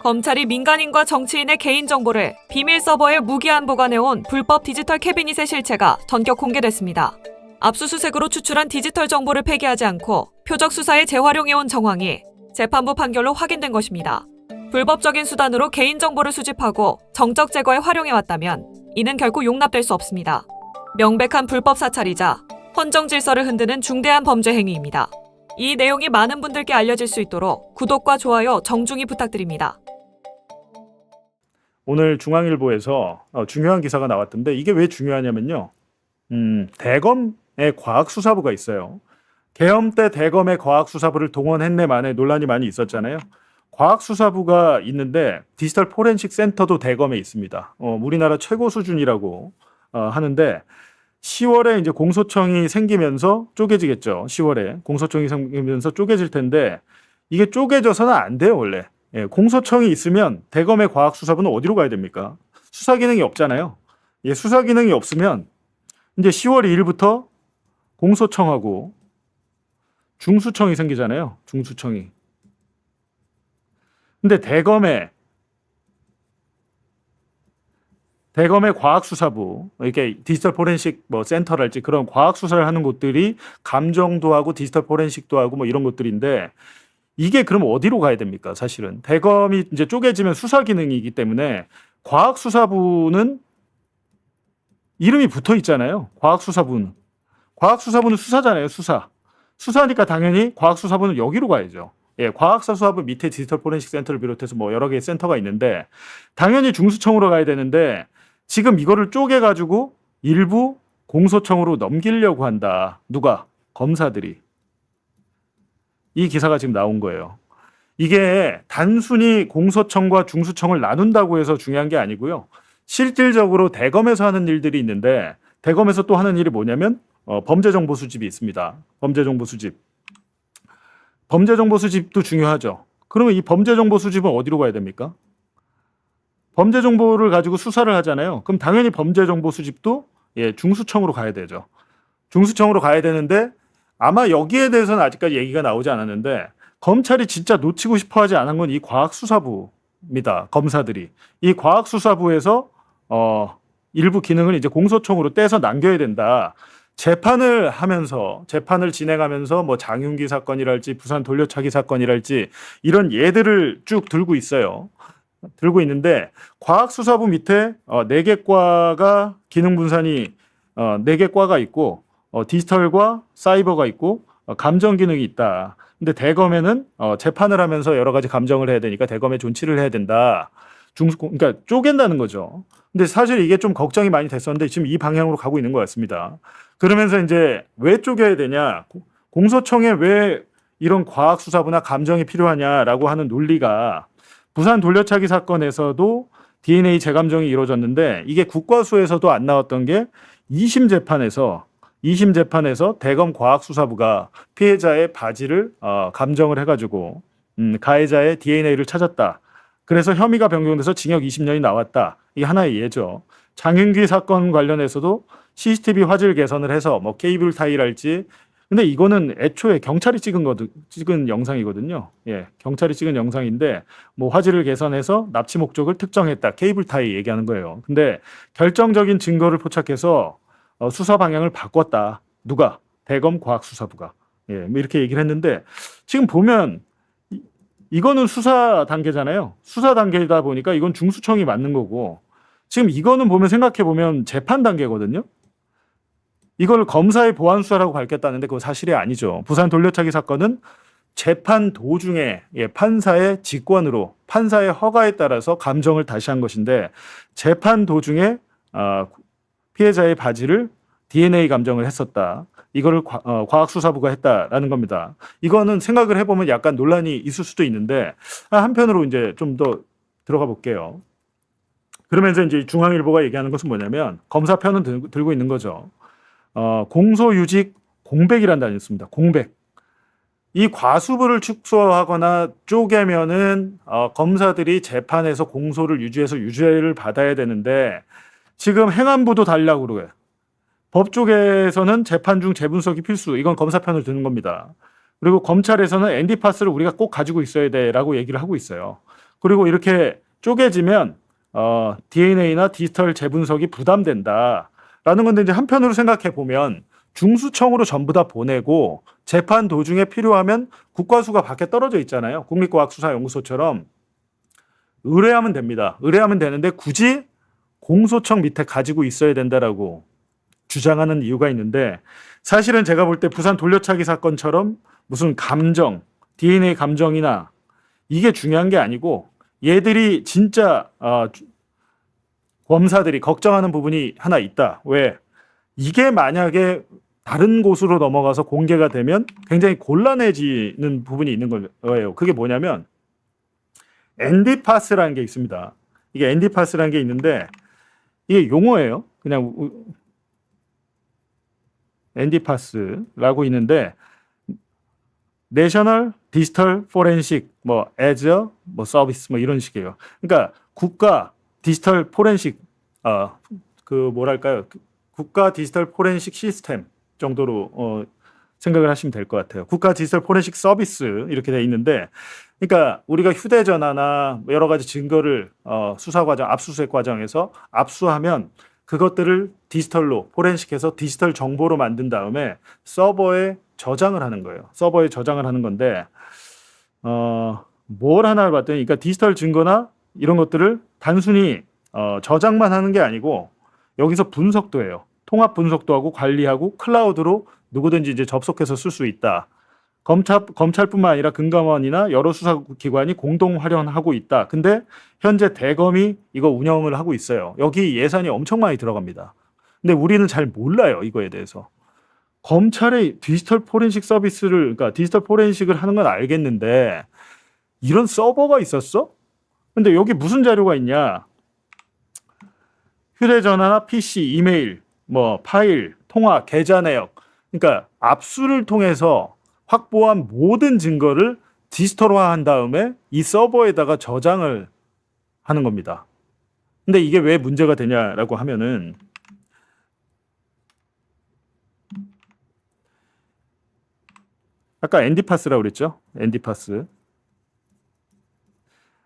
검찰이 민간인과 정치인의 개인정보를 비밀 서버에 무기한 보관해온 불법 디지털 캐비닛의 실체가 전격 공개됐습니다. 압수수색으로 추출한 디지털 정보를 폐기하지 않고 표적 수사에 재활용해온 정황이 재판부 판결로 확인된 것입니다. 불법적인 수단으로 개인정보를 수집하고 정적 제거에 활용해왔다면 이는 결코 용납될 수 없습니다. 명백한 불법 사찰이자 헌정 질서를 흔드는 중대한 범죄 행위입니다. 이 내용이 많은 분들께 알려질 수 있도록 구독과 좋아요 정중히 부탁드립니다. 오늘 중앙일보에서 중요한 기사가 나왔던데 이게 왜 중요하냐면요. 대검의 과학수사부가 있어요. 계엄 때 대검의 과학수사부를 동원했네 만에 논란이 많이 있었잖아요. 과학수사부가 있는데 디지털 포렌식 센터도 대검에 있습니다. 우리나라 최고 수준이라고 하는데 10월에 이제 공소청이 생기면서 쪼개지겠죠. 10월에 공소청이 생기면서 쪼개질 텐데 이게 쪼개져서는 안 돼요, 원래. 예, 공소청이 있으면 대검의 과학수사부는 어디로 가야 됩니까? 수사 기능이 없잖아요. 예, 수사 기능이 없으면 이제 10월 2일부터 공소청하고 중수청이 생기잖아요. 중수청이. 근데 대검의 과학수사부, 이렇게 디지털 포렌식 센터랄지 그런 과학수사를 하는 곳들이 감정도 하고 디지털 포렌식도 하고 뭐 이런 것들인데 이게 그럼 어디로 가야 됩니까? 사실은 대검이 이제 쪼개지면 수사 기능이기 때문에 과학수사부는 이름이 붙어 있잖아요. 과학수사부는 수사잖아요. 수사니까 당연히 과학수사부는 여기로 가야죠. 예, 과학수사부 밑에 디지털 포렌식 센터를 비롯해서 뭐 여러 개의 센터가 있는데 당연히 중수청으로 가야 되는데 지금 이거를 쪼개가지고 일부 공소청으로 넘기려고 한다. 누가? 검사들이. 이 기사가 지금 나온 거예요. 이게 단순히 공소청과 중수청을 나눈다고 해서 중요한 게 아니고요. 실질적으로 대검에서 하는 일들이 있는데 대검에서 또 하는 일이 뭐냐면 범죄정보 수집이 있습니다. 범죄정보 수집도 중요하죠. 그러면 이 범죄정보 수집은 어디로 가야 됩니까? 범죄정보를 가지고 수사를 하잖아요. 그럼 당연히 범죄정보 수집도 중수청으로 가야 되죠. 중수청으로 가야 되는데 아마 여기에 대해서는 아직까지 얘기가 나오지 않았는데 검찰이 진짜 놓치고 싶어 하지 않은 건 이 과학수사부입니다. 검사들이. 이 과학수사부에서 일부 기능을 이제 공소청으로 떼서 남겨야 된다. 재판을 진행하면서 뭐 장윤기 사건이랄지 부산 돌려차기 사건이랄지 이런 예들을 쭉 들고 있어요. 들고 있는데 과학수사부 밑에 4개 과가 기능 분산이 4개 과가 있고 디지털과 사이버가 있고 감정 기능이 있다. 근데 대검에는 재판을 하면서 여러 가지 감정을 해야 되니까 대검에 존치를 해야 된다. 그러니까 쪼갠다는 거죠. 근데 사실 이게 좀 걱정이 많이 됐었는데 지금 이 방향으로 가고 있는 것 같습니다. 그러면서 이제 왜 쪼개야 되냐? 공소청에 왜 이런 과학수사부나 감정이 필요하냐라고 하는 논리가 부산 돌려차기 사건에서도 DNA 재감정이 이루어졌는데 이게 국과수에서도 안 나왔던 게 2심 재판에서 대검 과학수사부가 피해자의 바지를 감정을 해가지고 가해자의 DNA를 찾았다. 그래서 혐의가 변경돼서 징역 20년이 나왔다. 이게 하나의 예죠. 장윤기 사건 관련해서도 CCTV 화질 개선을 해서 뭐 케이블 타이랄지 근데 이거는 애초에 경찰이 찍은 영상이거든요. 예, 경찰이 찍은 영상인데 뭐 화질을 개선해서 납치 목적을 특정했다. 케이블 타이 얘기하는 거예요. 근데 결정적인 증거를 포착해서 수사 방향을 바꿨다. 누가? 대검 과학수사부가. 예, 뭐 이렇게 얘기를 했는데 지금 보면 이거는 수사 단계잖아요. 수사 단계이다 보니까 이건 중수청이 맞는 거고 지금 이거는 생각해 보면 재판 단계거든요. 이걸 검사의 보안 수사라고 밝혔다는데 그건 사실이 아니죠. 부산 돌려차기 사건은 재판 도중에 판사의 직권으로 판사의 허가에 따라서 감정을 다시 한 것인데 재판 도중에 피해자의 바지를 DNA 감정을 했었다. 이거를 과학수사부가 했다라는 겁니다. 이거는 생각을 해보면 약간 논란이 있을 수도 있는데 한편으로 이제 좀 더 들어가 볼게요. 그러면서 이제 중앙일보가 얘기하는 것은 뭐냐면 검사 편은 들고 있는 거죠. 공소유직 공백이라는 단어가 있습니다. 공백. 이 과수부를 축소하거나 쪼개면은 검사들이 재판에서 공소를 유지해서 유죄를 받아야 되는데 지금 행안부도 달라고 그래요. 법 쪽에서는 재판 중 재분석이 필수. 이건 검사 편을 드는 겁니다. 그리고 검찰에서는 ND파스를 우리가 꼭 가지고 있어야 돼라고 얘기를 하고 있어요. 그리고 이렇게 쪼개지면 DNA나 디지털 재분석이 부담된다라는 건데, 이제 한편으로 생각해 보면 중수청으로 전부 다 보내고 재판 도중에 필요하면 국과수가 밖에 떨어져 있잖아요. 국립과학수사연구소처럼 의뢰하면 됩니다. 의뢰하면 되는데 굳이 공소청 밑에 가지고 있어야 된다라고 주장하는 이유가 있는데, 사실은 제가 볼 때 부산 돌려차기 사건처럼 무슨 감정, DNA 감정이나 이게 중요한 게 아니고, 얘들이 진짜 검사들이 걱정하는 부분이 하나 있다. 왜? 이게 만약에 다른 곳으로 넘어가서 공개가 되면 굉장히 곤란해지는 부분이 있는 거예요. 그게 뭐냐면 엔디파스라는 게 있습니다. 이게 엔디파스라는 게 있는데, 이게 용어예요. 그냥 엔디파스라고 있는데, 내셔널 디지털 포렌식 as a 서비스 이런 식이에요. 그러니까 국가 디지털 포렌식 뭐랄까요? 국가 디지털 포렌식 시스템 정도로 생각을 하시면 될 것 같아요. 국가 디지털 포렌식 서비스 이렇게 돼 있는데, 그러니까 우리가 휴대전화나 여러 가지 증거를 수사 과정, 압수수색 과정에서 압수하면 그것들을 디지털로 포렌식해서 디지털 정보로 만든 다음에 서버에 저장을 하는 거예요. 서버에 저장을 하는 건데, 뭘 하나를 봤더니, 그러니까 디지털 증거나 이런 것들을 단순히 저장만 하는 게 아니고 여기서 분석도 해요. 통합 분석도 하고 관리하고 클라우드로 누구든지 이제 접속해서 쓸 수 있다. 검찰뿐만 아니라 금감원이나 여러 수사기관이 공동 활용하고 있다. 근데 현재 대검이 이거 운영을 하고 있어요. 여기 예산이 엄청 많이 들어갑니다. 근데 우리는 잘 몰라요, 이거에 대해서. 검찰의 디지털 포렌식 서비스를, 그러니까 디지털 포렌식을 하는 건 알겠는데 이런 서버가 있었어? 근데 여기 무슨 자료가 있냐? 휴대전화나 PC, 이메일, 파일, 통화, 계좌 내역. 그러니까 압수를 통해서 확보한 모든 증거를 디지털화한 다음에 이 서버에다가 저장을 하는 겁니다. 근데 이게 왜 문제가 되냐라고 하면은, 아까 엔디파스라고 그랬죠? 엔디파스.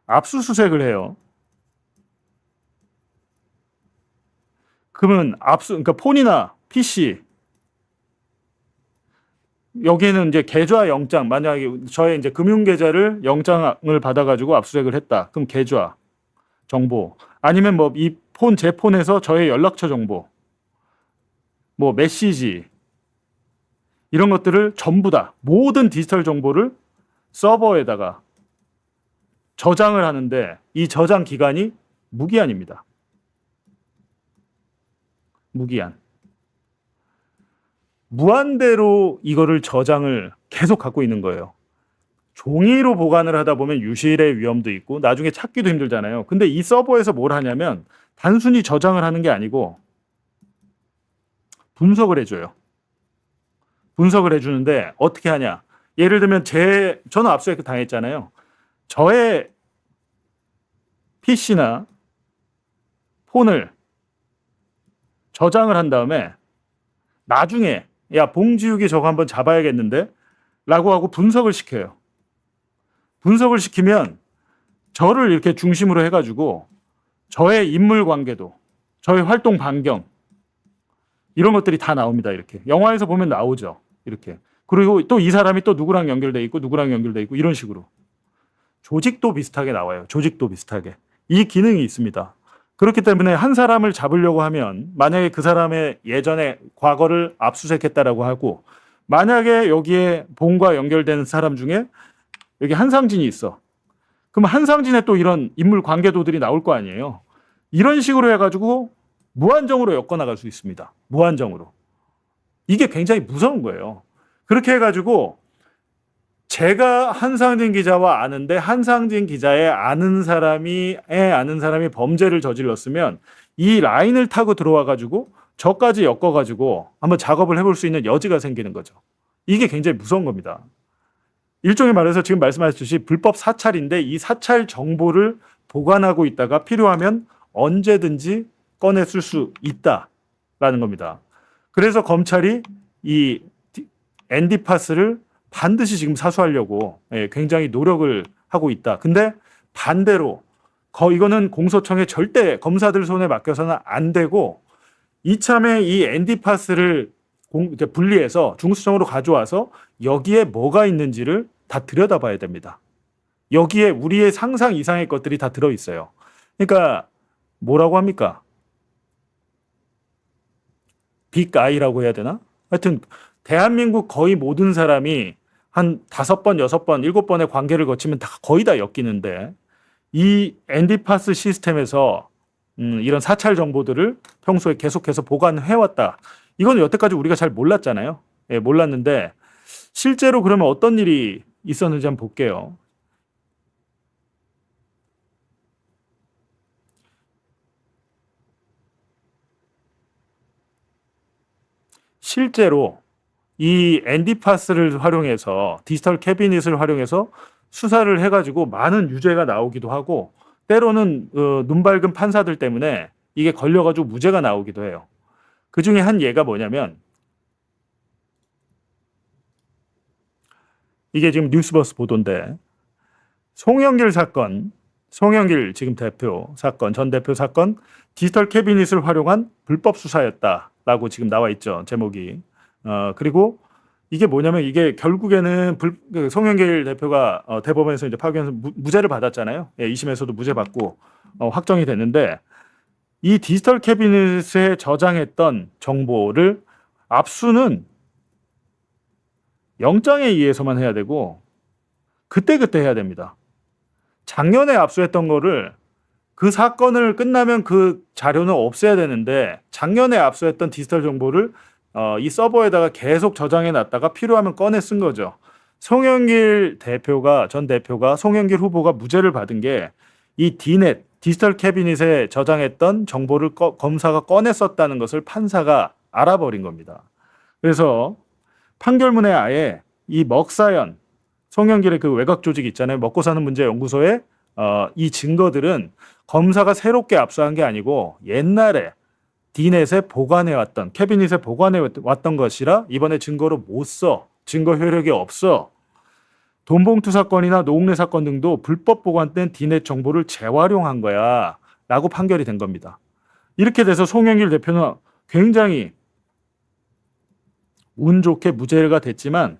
압수수색을 해요. 그러면 그러니까 폰이나 PC, 여기에는 이제 계좌 영장, 만약에 저의 이제 금융계좌를 영장을 받아가지고 압수수색을 했다. 그럼 계좌 정보, 아니면 제 폰에서 저의 연락처 정보, 메시지, 이런 것들을 전부 다 모든 디지털 정보를 서버에다가 저장을 하는데, 이 저장 기간이 무기한입니다. 무기한. 무한대로 이거를 저장을 계속 갖고 있는 거예요. 종이로 보관을 하다 보면 유실의 위험도 있고 나중에 찾기도 힘들잖아요. 근데 이 서버에서 뭘 하냐면 단순히 저장을 하는 게 아니고 분석을 해줘요. 분석을 해주는데 어떻게 하냐? 예를 들면 저는 압수수색 당했잖아요. 저의 PC나 폰을 저장을 한 다음에 나중에 야, 봉지욱이 저거 한번 잡아야겠는데? 라고 하고 분석을 시켜요. 분석을 시키면 저를 이렇게 중심으로 해가지고 저의 인물 관계도, 저의 활동 반경, 이런 것들이 다 나옵니다. 이렇게. 영화에서 보면 나오죠. 이렇게. 그리고 또 이 사람이 또 누구랑 연결돼 있고 누구랑 연결돼 있고 이런 식으로. 조직도 비슷하게 나와요. 조직도 비슷하게. 이 기능이 있습니다. 그렇기 때문에 한 사람을 잡으려고 하면 만약에 그 사람의 예전에 과거를 압수수색했다라고 하고, 만약에 여기에 본과 연결되는 사람 중에 여기 한상진이 있어. 그럼 한상진에 또 이런 인물 관계도들이 나올 거 아니에요. 이런 식으로 해가지고 무한정으로 엮어나갈 수 있습니다. 무한정으로. 이게 굉장히 무서운 거예요. 그렇게 해가지고 제가 한상진 기자와 아는데 한상진 기자의 아는 사람이 범죄를 저질렀으면 이 라인을 타고 들어와가지고 저까지 엮어가지고 한번 작업을 해볼 수 있는 여지가 생기는 거죠. 이게 굉장히 무서운 겁니다. 일종의 말해서 지금 말씀하셨듯이 불법 사찰인데 이 사찰 정보를 보관하고 있다가 필요하면 언제든지 꺼내 쓸 수 있다라는 겁니다. 그래서 검찰이 이 엔디파스를 반드시 지금 사수하려고 굉장히 노력을 하고 있다. 근데 반대로 이거는 공소청에 절대 검사들 손에 맡겨서는 안 되고 이참에 이 엔디파스를 이제 분리해서 중수청으로 가져와서 여기에 뭐가 있는지를 다 들여다봐야 됩니다. 여기에 우리의 상상 이상의 것들이 다 들어있어요. 그러니까 뭐라고 합니까? 빅아이라고 해야 되나? 하여튼 대한민국 거의 모든 사람이 한 5번, 6번, 7번의 관계를 거치면 다 거의 다 엮이는데 이 엔디파스 시스템에서 이런 사찰 정보들을 평소에 계속해서 보관해왔다. 이건 여태까지 우리가 잘 몰랐잖아요. 예, 몰랐는데 실제로 그러면 어떤 일이 있었는지 한번 볼게요. 실제로 이 엔디파스를 활용해서 디지털 캐비닛을 활용해서 수사를 해가지고 많은 유죄가 나오기도 하고 때로는 눈 밝은 판사들 때문에 이게 걸려가지고 무죄가 나오기도 해요. 그 중에 한 예가 뭐냐면 이게 지금 뉴스버스 보도인데 송영길 사건, 송영길 지금 대표 사건, 전 대표 사건 디지털 캐비닛을 활용한 불법 수사였다라고 지금 나와 있죠. 제목이. 그리고 이게 뭐냐면 이게 결국에는 송영길 대표가 대법원에서 이제 파견해서 무죄를 받았잖아요. 예, 2심에서도 무죄 받고 확정이 됐는데 이 디지털 캐비닛에 저장했던 정보를 압수는 영장에 의해서만 해야 되고 그때그때 해야 됩니다. 작년에 압수했던 거를 그 사건을 끝나면 그 자료는 없애야 되는데 작년에 압수했던 디지털 정보를 이 서버에다가 계속 저장해 놨다가 필요하면 꺼내 쓴 거죠. 송영길 대표가 전 대표가 송영길 후보가 무죄를 받은 게 이 디넷 디지털 캐비닛에 저장했던 정보를 검사가 꺼내 썼다는 것을 판사가 알아버린 겁니다. 그래서 판결문에 아예 이 먹사연 송영길의 그 외곽 조직 있잖아요. 먹고 사는 문제 연구소에 이 증거들은 검사가 새롭게 압수한 게 아니고 옛날에 디넷에 보관해왔던 캐비닛에 보관해왔던 것이라 이번에 증거로 못 써. 증거 효력이 없어. 돈봉투 사건이나 노웅래 사건 등도 불법 보관된 디넷 정보를 재활용한 거야 라고 판결이 된 겁니다. 이렇게 돼서 송영길 대표는 굉장히 운 좋게 무죄가 됐지만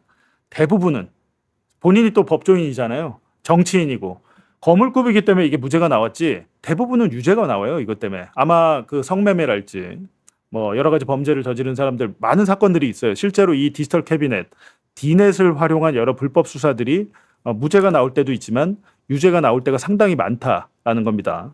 대부분은 본인이 또 법조인이잖아요. 정치인이고 거물급이기 때문에 이게 무죄가 나왔지 대부분은 유죄가 나와요. 이것 때문에 아마 그 성매매랄지 뭐 여러 가지 범죄를 저지른 사람들 많은 사건들이 있어요. 실제로 이 디지털 캐비넷 디넷을 활용한 여러 불법 수사들이 무죄가 나올 때도 있지만 유죄가 나올 때가 상당히 많다라는 겁니다.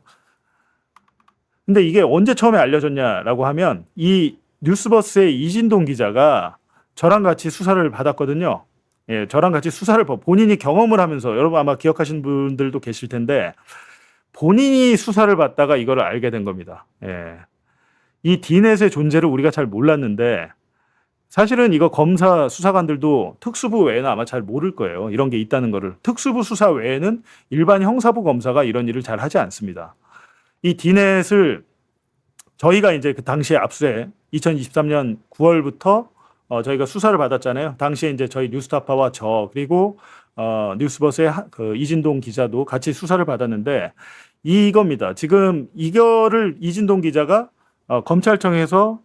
근데 이게 언제 처음에 알려졌냐라고 하면 이 뉴스버스의 이진동 기자가 저랑 같이 수사를 받았거든요. 예, 저랑 같이 수사를 본인이 경험을 하면서 여러분 아마 기억하시는 분들도 계실 텐데 본인이 수사를 받다가 이걸 알게 된 겁니다. 예. 이 디넷의 존재를 우리가 잘 몰랐는데 사실은 이거 검사 수사관들도 특수부 외에는 아마 잘 모를 거예요. 이런 게 있다는 거를. 특수부 수사 외에는 일반 형사부 검사가 이런 일을 잘 하지 않습니다. 이 디넷을 저희가 이제 그 당시에 압수해 2023년 9월부터 저희가 수사를 받았잖아요. 당시에 이제 저희 뉴스타파와 저 그리고 뉴스버스의 그 이진동 기자도 같이 수사를 받았는데 이겁니다. 지금 이거를 이진동 기자가 검찰청에서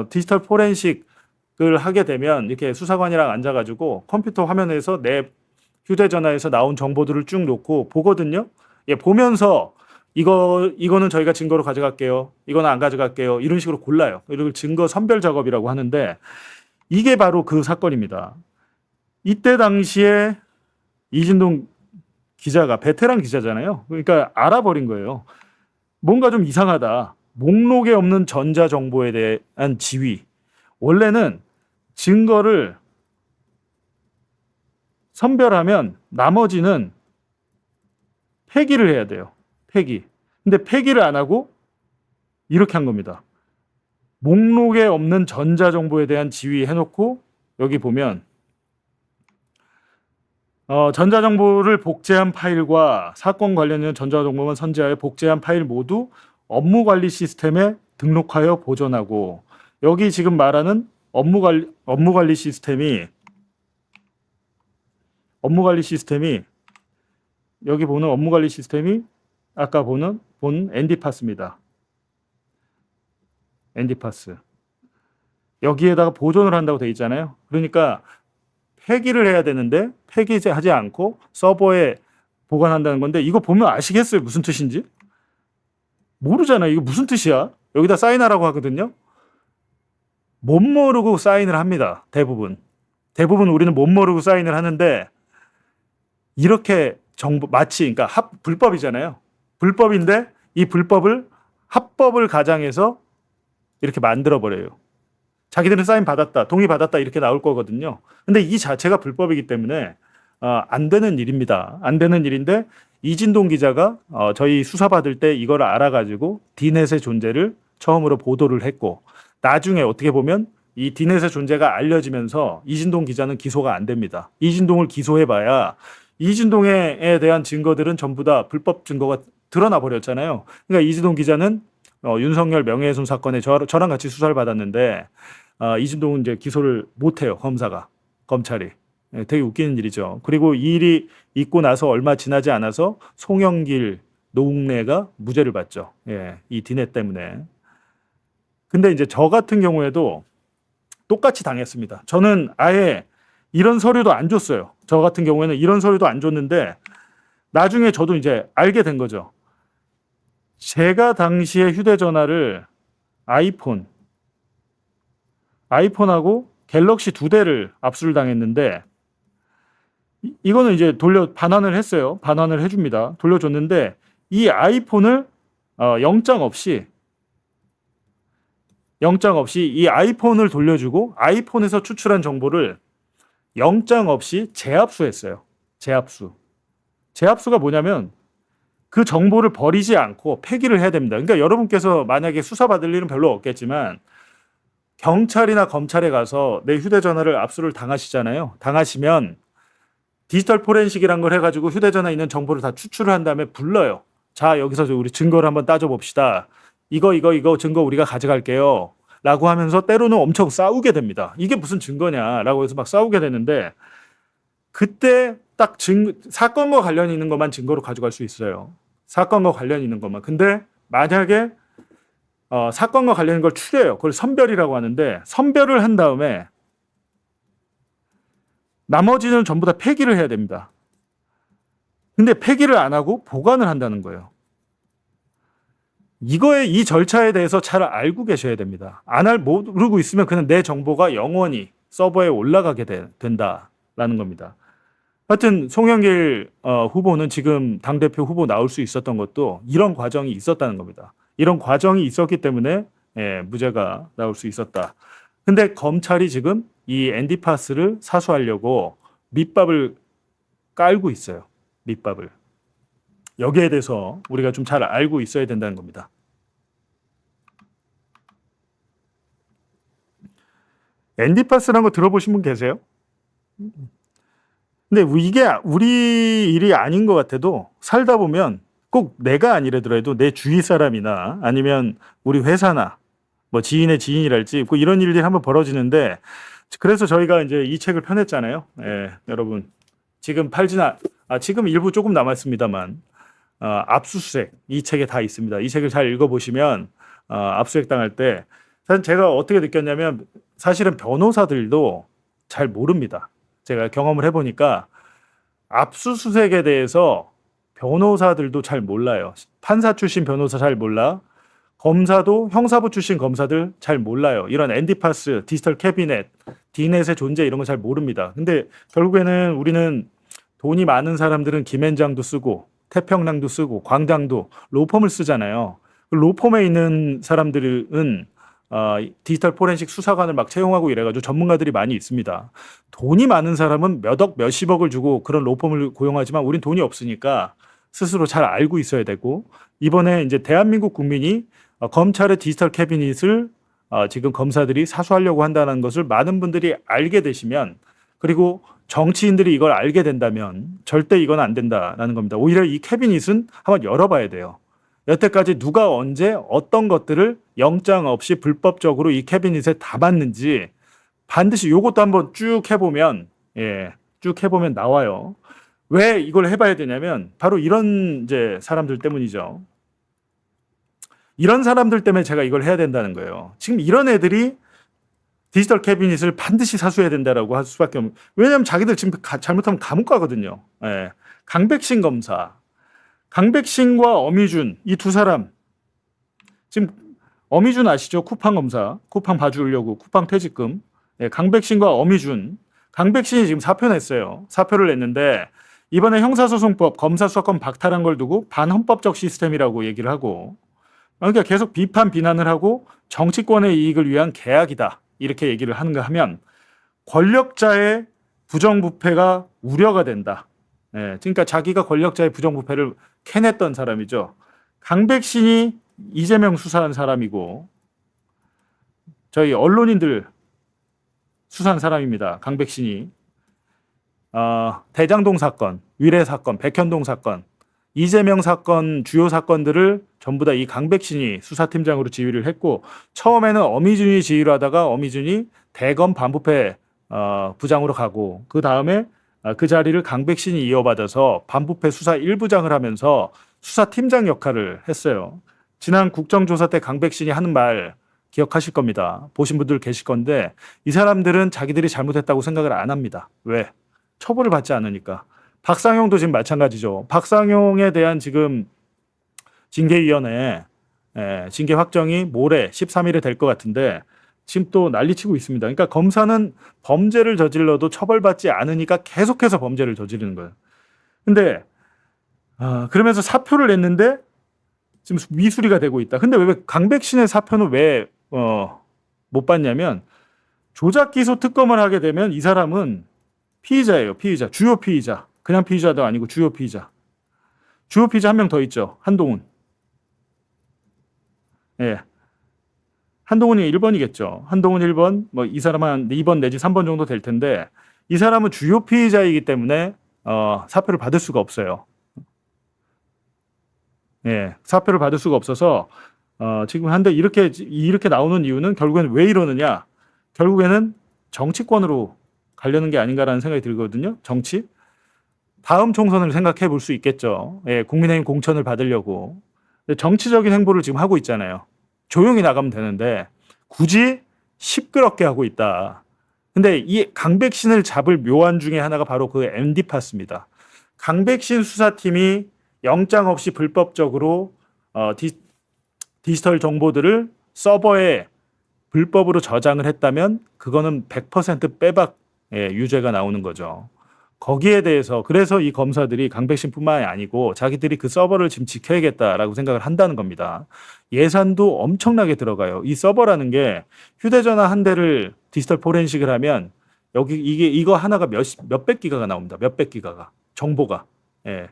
디지털 포렌식을 하게 되면 이렇게 수사관이랑 앉아가지고 컴퓨터 화면에서 내 휴대전화에서 나온 정보들을 쭉 놓고 보거든요. 예, 보면서 이거는 저희가 증거로 가져갈게요. 이거는 안 가져갈게요. 이런 식으로 골라요. 이걸 증거 선별 작업이라고 하는데 이게 바로 그 사건입니다. 이때 당시에 이진동 기자가 베테랑 기자잖아요. 그러니까 알아버린 거예요. 뭔가 좀 이상하다. 목록에 없는 전자정보에 대한 지위. 원래는 증거를 선별하면 나머지는 폐기를 해야 돼요. 폐기. 근데 폐기를 안 하고 이렇게 한 겁니다. 목록에 없는 전자정보에 대한 지위 해놓고 여기 보면 전자정보를 복제한 파일과 사건 관련된 전자정보만 선재하여 복제한 파일 모두 업무관리 시스템에 등록하여 보존하고 여기 지금 말하는 업무관리 시스템이 여기 보는 업무 관리 시스템이 아까 본 엔디파스입니다. 엔디파스. 여기에다가 보존을 한다고 돼 있잖아요. 그러니까 폐기를 해야 되는데 폐기하지 않고 서버에 보관한다는 건데 이거 보면 아시겠어요? 무슨 뜻인지? 모르잖아요. 이거 무슨 뜻이야? 여기다 사인하라고 하거든요. 못 모르고 사인을 합니다. 대부분 우리는 못 모르고 사인을 하는데 이렇게 정보 마치 그러니까 불법이잖아요. 불법인데 이 불법을 합법을 가장해서 이렇게 만들어 버려요. 자기들은 사인 받았다, 동의 받았다 이렇게 나올 거거든요. 근데 이 자체가 불법이기 때문에 안 되는 일입니다. 안 되는 일인데 이진동 기자가 저희 수사 받을 때 이걸 알아가지고 디넷의 존재를 처음으로 보도를 했고 나중에 어떻게 보면 이 디넷의 존재가 알려지면서 이진동 기자는 기소가 안 됩니다. 이진동을 기소해봐야 이진동에 대한 증거들은 전부 다 불법 증거가 드러나 버렸잖아요. 그러니까 이진동 기자는 윤석열 명예훼손 사건에 저랑 같이 수사를 받았는데 이진동은 이제 기소를 못해요. 검찰이. 되게 웃기는 일이죠. 그리고 이 일이 있고 나서 얼마 지나지 않아서 송영길 노웅래가 무죄를 받죠. 예, 이 디넷 때문에. 근데 이제 저 같은 경우에도 똑같이 당했습니다. 저는 아예 이런 서류도 안 줬어요. 저 같은 경우에는 이런 서류도 안 줬는데 나중에 저도 이제 알게 된 거죠. 제가 당시에 휴대전화를 아이폰하고 갤럭시 2대를 압수를 당했는데 이거는 이제 반환을 했어요. 반환을 해줍니다. 돌려줬는데 이 아이폰을 영장 없이 이 아이폰을 돌려주고 아이폰에서 추출한 정보를 영장 없이 재압수했어요. 재압수가 뭐냐면 그 정보를 버리지 않고 폐기를 해야 됩니다. 그러니까 여러분께서 만약에 수사받을 일은 별로 없겠지만 경찰이나 검찰에 가서 내 휴대전화를 압수를 당하시잖아요. 당하시면 디지털 포렌식이란 걸 해가지고 휴대전화에 있는 정보를 다 추출을 한 다음에 불러요. 자, 여기서 우리 증거를 한번 따져봅시다. 이거 증거 우리가 가져갈게요. 라고 하면서 때로는 엄청 싸우게 됩니다. 이게 무슨 증거냐라고 해서 막 싸우게 되는데 그때 딱 사건과 관련 있는 것만 증거로 가져갈 수 있어요. 사건과 관련 있는 것만. 근데 만약에 사건과 관련 있는 걸 추려요. 그걸 선별이라고 하는데 선별을 한 다음에 나머지는 전부 다 폐기를 해야 됩니다. 근데 폐기를 안 하고 보관을 한다는 거예요. 이 절차에 대해서 잘 알고 계셔야 됩니다. 모르고 있으면 그냥 내 정보가 영원히 서버에 올라가게 된다라는 겁니다. 하여튼 송영길 후보는 지금 당대표 후보 나올 수 있었던 것도 이런 과정이 있었다는 겁니다. 이런 과정이 있었기 때문에 무죄가 나올 수 있었다. 근데 검찰이 지금 이 엔디파스를 사수하려고 밑밥을 깔고 있어요. 밑밥을. 여기에 대해서 우리가 좀 잘 알고 있어야 된다는 겁니다. 엔디파스라는 거 들어보신 분 계세요? 근데 이게 우리 일이 아닌 것 같아도 살다 보면 꼭 내가 아니라더라도 내 주위 사람이나 아니면 우리 회사나 뭐 지인의 지인이랄지 뭐 이런 일들이 한번 벌어지는데 그래서 저희가 이제 이 책을 펴냈잖아요. 예, 여러분 지금 지금 일부 조금 남았습니다만 압수수색 이 책에 다 있습니다. 이 책을 잘 읽어보시면 압수수색 당할 때 사실 제가 어떻게 느꼈냐면 사실은 변호사들도 잘 모릅니다. 제가 경험을 해보니까 압수수색에 대해서 변호사들도 잘 몰라요. 판사 출신 변호사 잘 몰라. 검사도 형사부 출신 검사들 잘 몰라요. 이런 엔디파스, 디지털 캐비넷, 디넷의 존재 이런 거 잘 모릅니다. 근데 결국에는 우리는 돈이 많은 사람들은 김앤장도 쓰고 태평양도 쓰고 광장도 로펌을 쓰잖아요. 로펌에 있는 사람들은 디지털 포렌식 수사관을 막 채용하고 이래가지고 전문가들이 많이 있습니다. 돈이 많은 사람은 몇억, 몇십억을 주고 그런 로펌을 고용하지만 우린 돈이 없으니까 스스로 잘 알고 있어야 되고 이번에 이제 대한민국 국민이 검찰의 디지털 캐비닛을 지금 검사들이 사수하려고 한다는 것을 많은 분들이 알게 되시면 그리고 정치인들이 이걸 알게 된다면 절대 이건 안 된다라는 겁니다. 오히려 이 캐비닛은 한번 열어봐야 돼요. 여태까지 누가 언제 어떤 것들을 영장 없이 불법적으로 이 캐비닛에 담았는지 반드시 이것도 한번 쭉 해보면 나와요. 왜 이걸 해봐야 되냐면 바로 이런 이제 사람들 때문이죠. 이런 사람들 때문에 제가 이걸 해야 된다는 거예요. 지금 이런 애들이 디지털 캐비닛을 반드시 사수해야 된다라고 할 수밖에 없는. 왜냐하면 자기들 지금 잘못하면 감옥 가거든요. 예. 강백신 검사, 강백신과 어미준 이 두 사람 지금 어미준 아시죠? 쿠팡 검사, 쿠팡 봐주려고 쿠팡 퇴직금. 예, 강백신과 어미준, 강백신이 지금 사표 냈어요. 사표를 냈는데 이번에 형사소송법 검사 수사권 박탈한 걸 두고 반헌법적 시스템이라고 얘기를 하고, 그러니까 계속 비난을 하고 정치권의 이익을 위한 계약이다 이렇게 얘기를 하는가 하면 권력자의 부정부패가 우려가 된다. 예, 그러니까 자기가 권력자의 부정부패를 캐냈던 사람이죠. 강백신이 이재명 수사한 사람이고 저희 언론인들 수사한 사람입니다. 강백신이 대장동 사건, 위례 사건, 백현동 사건, 이재명 사건 주요 사건들을 전부 다 이 강백신이 수사팀장으로 지휘를 했고, 처음에는 어미준이 지휘를 하다가 어미준이 대검 반부패 부장으로 가고, 그 다음에 그 자리를 강백신이 이어받아서 반부패 수사 1부장을 하면서 수사팀장 역할을 했어요. 지난 국정조사 때 강백신이 하는 말 기억하실 겁니다. 보신 분들 계실 건데 이 사람들은 자기들이 잘못했다고 생각을 안 합니다. 왜? 처벌을 받지 않으니까. 박상용도 지금 마찬가지죠. 박상용에 대한 지금 징계위원회 징계 확정이 모레 13일에 될 것 같은데 지금 또 난리치고 있습니다. 그러니까 검사는 범죄를 저질러도 처벌받지 않으니까 계속해서 범죄를 저지르는 거예요. 근데 그러면서 사표를 냈는데 지금 미수리가 되고 있다. 근데 왜 강백신의 사표는 왜 못 받냐면 조작 기소 특검을 하게 되면 이 사람은 피의자예요. 피의자. 주요 피의자. 그냥 피의자도 아니고 주요 피의자. 주요 피의자 한 명 더 있죠. 한동훈. 예. 한동훈이 1번이겠죠. 한동훈 1번, 뭐 이 사람은 2번 내지 3번 정도 될 텐데 이 사람은 주요 피의자이기 때문에 사표를 받을 수가 없어요. 예, 사표를 받을 수가 없어서 지금 한데 이렇게 나오는 이유는 결국엔 왜 이러느냐? 결국에는 정치권으로 가려는 게 아닌가라는 생각이 들거든요. 정치. 다음 총선을 생각해 볼 수 있겠죠. 예, 국민의힘 공천을 받으려고. 근데 정치적인 행보를 지금 하고 있잖아요. 조용히 나가면 되는데 굳이 시끄럽게 하고 있다. 근데 이 강백신을 잡을 묘안 중에 하나가 바로 그 MD파스입니다. 강백신 수사팀이 영장 없이 불법적으로 디지털 정보들을 서버에 불법으로 저장을 했다면 그거는 100% 빼박 유죄가 나오는 거죠. 거기에 대해서 그래서 이 검사들이 강백신뿐만이 아니고 자기들이 그 서버를 지금 지켜야겠다라고 생각을 한다는 겁니다. 예산도 엄청나게 들어가요. 이 서버라는 게 휴대전화 한 대를 디지털 포렌식을 하면 이거 하나가 몇백 기가가 나옵니다. 몇백 기가가 정보가. 예.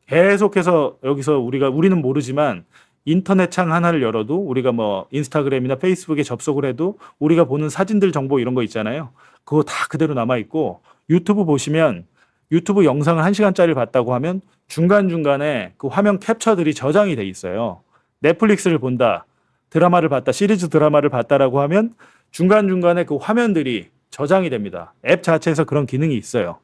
계속해서 여기서 우리는 모르지만 인터넷 창 하나를 열어도 우리가 뭐 인스타그램이나 페이스북에 접속을 해도 우리가 보는 사진들 정보 이런 거 있잖아요. 그거 다 그대로 남아 있고 유튜브 보시면 유튜브 영상을 1시간짜리를 봤다고 하면 중간중간에 그 화면 캡처들이 저장이 돼 있어요. 넷플릭스를 본다, 드라마를 봤다, 시리즈 드라마를 봤다라고 하면 중간중간에 그 화면들이 저장이 됩니다. 앱 자체에서 그런 기능이 있어요.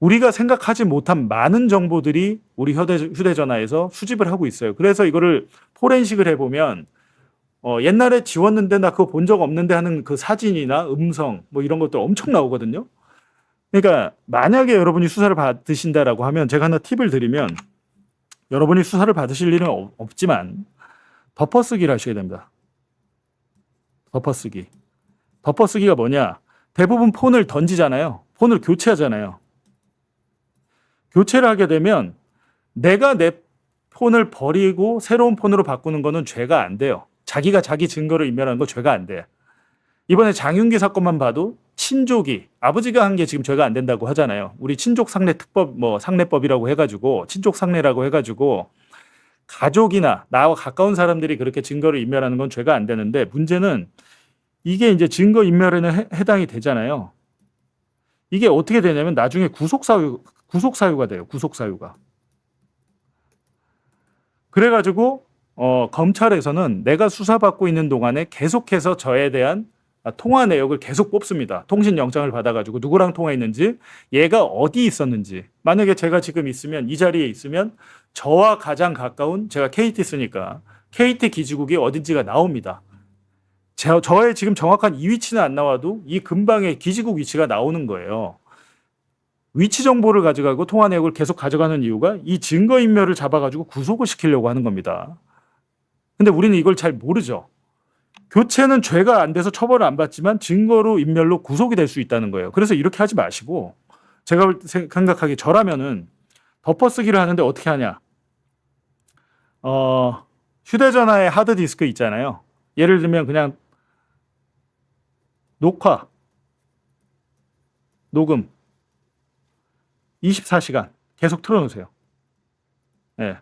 우리가 생각하지 못한 많은 정보들이 우리 휴대전화에서 수집을 하고 있어요. 그래서 이거를 포렌식을 해보면 옛날에 지웠는데 나 그거 본 적 없는데 하는 그 사진이나 음성 뭐 이런 것들 엄청 나오거든요. 그러니까 만약에 여러분이 수사를 받으신다라고 하면 제가 하나 팁을 드리면 여러분이 수사를 받으실 일은 없지만 덮어쓰기를 하셔야 됩니다. 덮어쓰기. 덮어쓰기가 뭐냐? 대부분 폰을 던지잖아요. 폰을 교체하잖아요. 교체를 하게 되면 내가 내 폰을 버리고 새로운 폰으로 바꾸는 거는 죄가 안 돼요. 자기가 자기 증거를 인멸하는 거 죄가 안 돼. 이번에 장윤기 사건만 봐도 친족이 아버지가 한 게 지금 죄가 안 된다고 하잖아요. 우리 친족 상례 특법 뭐 상례법이라고 해가지고 친족 상례라고 해가지고 가족이나 나와 가까운 사람들이 그렇게 증거를 인멸하는 건 죄가 안 되는데 문제는 이게 이제 증거 인멸에는 해당이 되잖아요. 이게 어떻게 되냐면 나중에 구속사유가 돼요. 구속사유가. 그래가지고 검찰에서는 내가 수사받고 있는 동안에 계속해서 저에 대한 통화 내역을 계속 뽑습니다. 통신 영장을 받아가지고 누구랑 통화했는지, 얘가 어디 있었는지. 만약에 제가 지금 있으면, 이 자리에 있으면 저와 가장 가까운, 제가 KT 쓰니까 KT 기지국이 어딘지가 나옵니다. 저의 지금 정확한 이 위치는 안 나와도 이 근방의 기지국 위치가 나오는 거예요. 위치 정보를 가져가고 통화 내역을 계속 가져가는 이유가 이 증거인멸을 잡아가지고 구속을 시키려고 하는 겁니다. 근데 우리는 이걸 잘 모르죠. 교체는 죄가 안 돼서 처벌을 안 받지만 증거로 인멸로 구속이 될 수 있다는 거예요. 그래서 이렇게 하지 마시고, 제가 생각하기에 저라면은 덮어쓰기를 하는데 어떻게 하냐. 휴대전화에 하드디스크 있잖아요. 예를 들면 그냥 녹화, 녹음 24시간 계속 틀어놓으세요. 네.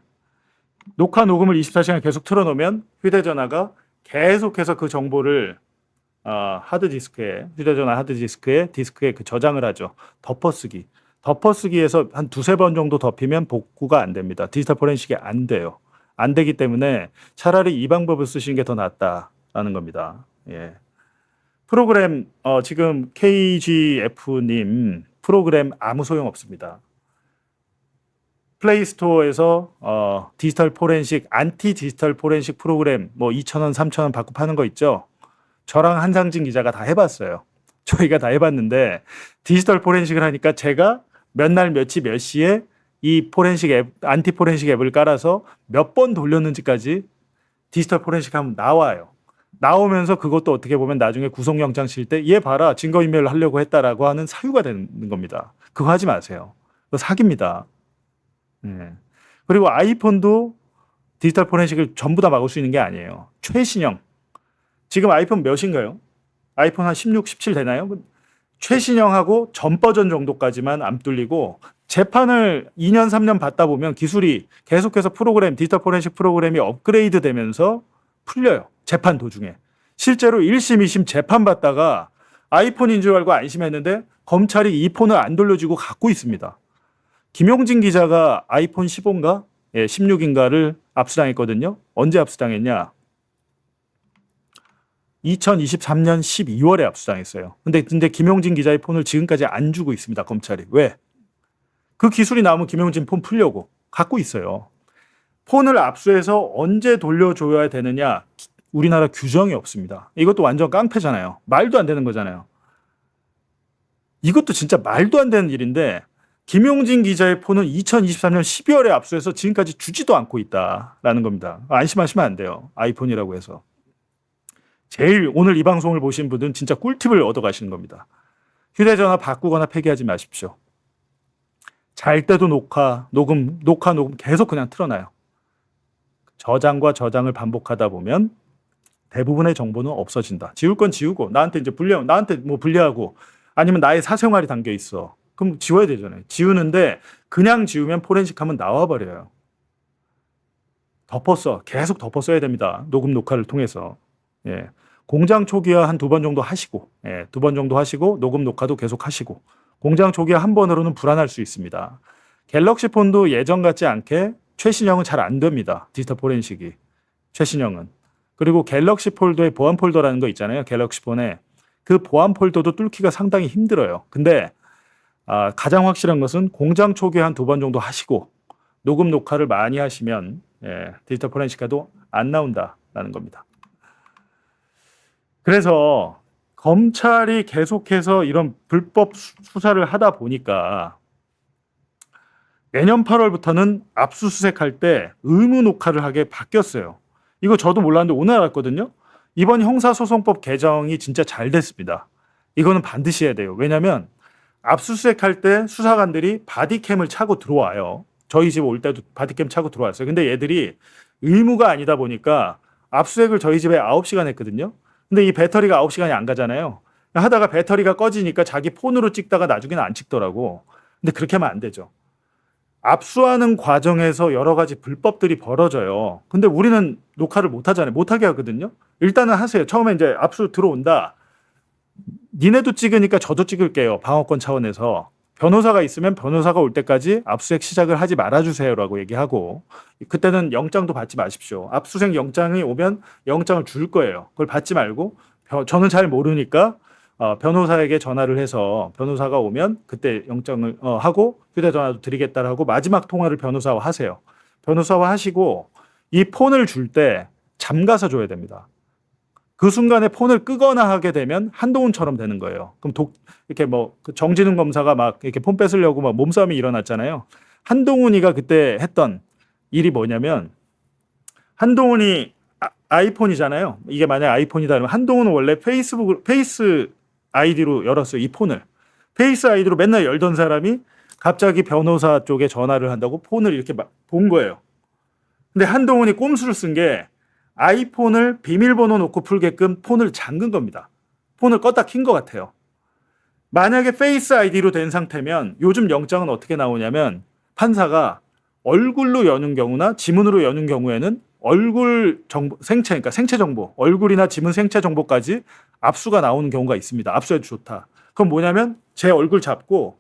녹화, 녹음을 24시간 계속 틀어놓으면 휴대전화가 계속해서 그 정보를 하드디스크에, 휴대전화 하드디스크에, 디스크에 그 저장을 하죠. 덮어쓰기. 덮어쓰기에서 한 두세 번 정도 덮이면 복구가 안 됩니다. 디지털 포렌식이 안 돼요. 안 되기 때문에 차라리 이 방법을 쓰시는 게 더 낫다라는 겁니다. 예. 프로그램, 지금 KGF님 프로그램 아무 소용 없습니다. 플레이스토어에서 디지털 포렌식, 안티 디지털 포렌식 프로그램 뭐 2,000원, 3,000원 받고 파는 거 있죠. 저랑 한상진 기자가 다 해봤어요. 저희가 다 해봤는데 디지털 포렌식을 하니까 제가 몇 날 며칠 몇 시에 이 포렌식 앱, 안티 포렌식 앱을 깔아서 몇 번 돌렸는지까지 디지털 포렌식 하면 나와요. 나오면서 그것도 어떻게 보면 나중에 구속영장 칠 때 얘 봐라 증거인멸을 하려고 했다라고 하는 사유가 되는 겁니다. 그거 하지 마세요. 그거 사기입니다. 네. 그리고 아이폰도 디지털 포렌식을 전부 다 막을 수 있는 게 아니에요. 최신형. 지금 아이폰 몇인가요? 아이폰 한 16, 17 되나요? 최신형하고 전 버전 정도까지만 안 뚫리고 재판을 2년, 3년 받다 보면 기술이 계속해서 프로그램, 디지털 포렌식 프로그램이 업그레이드 되면서 풀려요. 재판 도중에. 실제로 1심, 2심 재판 받다가 아이폰인 줄 알고 안심했는데 검찰이 이 폰을 안 돌려주고 갖고 있습니다. 김용진 기자가 아이폰 15인가? 예, 16인가를 압수당했거든요. 언제 압수당했냐? 2023년 12월에 압수당했어요. 근데 김용진 기자의 폰을 지금까지 안 주고 있습니다. 검찰이. 왜? 그 기술이 나오면 김용진 폰 풀려고 갖고 있어요. 폰을 압수해서 언제 돌려줘야 되느냐? 우리나라 규정이 없습니다. 이것도 완전 깡패잖아요. 말도 안 되는 거잖아요. 이것도 진짜 말도 안 되는 일인데 김용진 기자의 폰은 2023년 12월에 압수해서 지금까지 주지도 않고 있다라는 겁니다. 안심하시면 안 돼요. 아이폰이라고 해서. 제일 오늘 이 방송을 보신 분들은 진짜 꿀팁을 얻어가시는 겁니다. 휴대전화 바꾸거나 폐기하지 마십시오. 잘 때도 녹화, 녹음 계속 그냥 틀어놔요. 저장과 저장을 반복하다 보면 대부분의 정보는 없어진다. 지울 건 지우고 나한테 뭐 불리하고 아니면 나의 사생활이 담겨 있어. 그럼 지워야 되잖아요. 지우는데 그냥 지우면 포렌식하면 나와버려요. 계속 덮어써야 됩니다. 녹음 녹화를 통해서. 예. 공장 초기화 한 2번 정도 하시고, 예, 2번 정도 하시고 녹음 녹화도 계속 하시고. 공장 초기화 한 번으로는 불안할 수 있습니다. 갤럭시 폰도 예전 같지 않게 최신형은 잘 안 됩니다. 디지털 포렌식이. 최신형은. 그리고 갤럭시 폴더의 보안 폴더라는 거 있잖아요. 갤럭시 폰에. 그 보안 폴더도 뚫기가 상당히 힘들어요. 근데 가장 확실한 것은 공장 초기화 한 2번 정도 하시고 녹음 녹화를 많이 하시면 디지털 포렌식화도 안 나온다라는 겁니다. 그래서 검찰이 계속해서 이런 불법 수사를 하다 보니까 내년 8월부터는 압수수색할 때 의무 녹화를 하게 바뀌었어요. 이거 저도 몰랐는데 오늘 알았거든요. 이번 형사소송법 개정이 진짜 잘 됐습니다. 이거는 반드시 해야 돼요. 왜냐하면 압수수색할 때 수사관들이 바디캠을 차고 들어와요. 저희 집 올 때도 바디캠 차고 들어왔어요. 근데 얘들이 의무가 아니다 보니까 압수수색을 저희 집에 9시간 했거든요. 근데 이 배터리가 9시간이 안 가잖아요. 하다가 배터리가 꺼지니까 자기 폰으로 찍다가 나중에는 안 찍더라고. 근데 그렇게 하면 안 되죠. 압수하는 과정에서 여러 가지 불법들이 벌어져요. 근데 우리는 녹화를 못 하잖아요. 못 하게 하거든요. 일단은 하세요. 처음에 이제 압수 들어온다. 니네도 찍으니까 저도 찍을게요. 방어권 차원에서. 변호사가 있으면 변호사가 올 때까지 압수수색 시작을 하지 말아주세요라고 얘기하고 그때는 영장도 받지 마십시오. 압수수색 영장이 오면 영장을 줄 거예요. 그걸 받지 말고 저는 잘 모르니까 변호사에게 전화를 해서 변호사가 오면 그때 영장을 하고 휴대전화도 드리겠다라고 마지막 통화를 변호사와 하세요. 변호사와 하시고 이 폰을 줄 때 잠가서 줘야 됩니다. 그 순간에 폰을 끄거나 하게 되면 한동훈처럼 되는 거예요. 그럼 이렇게 그 정진웅 검사가 막 이렇게 폰 뺏으려고 막 몸싸움이 일어났잖아요. 한동훈이가 그때 했던 일이 뭐냐면 한동훈이 아이폰이잖아요. 이게 만약 아이폰이다 그러면 한동훈은 원래 페이스 아이디로 열었어요. 이 폰을. 페이스 아이디로 맨날 열던 사람이 갑자기 변호사 쪽에 전화를 한다고 폰을 이렇게 막 본 거예요. 근데 한동훈이 꼼수를 쓴 게 아이폰을 비밀번호 놓고 풀게끔 폰을 잠근 겁니다. 폰을 껐다 킨 것 같아요. 만약에 페이스 아이디로 된 상태면 요즘 영장은 어떻게 나오냐면 판사가 얼굴로 여는 경우나 지문으로 여는 경우에는 얼굴 정보, 그러니까 생체 정보, 얼굴이나 지문 생체 정보까지 압수가 나오는 경우가 있습니다. 압수해도 좋다. 그럼 뭐냐면 제 얼굴 잡고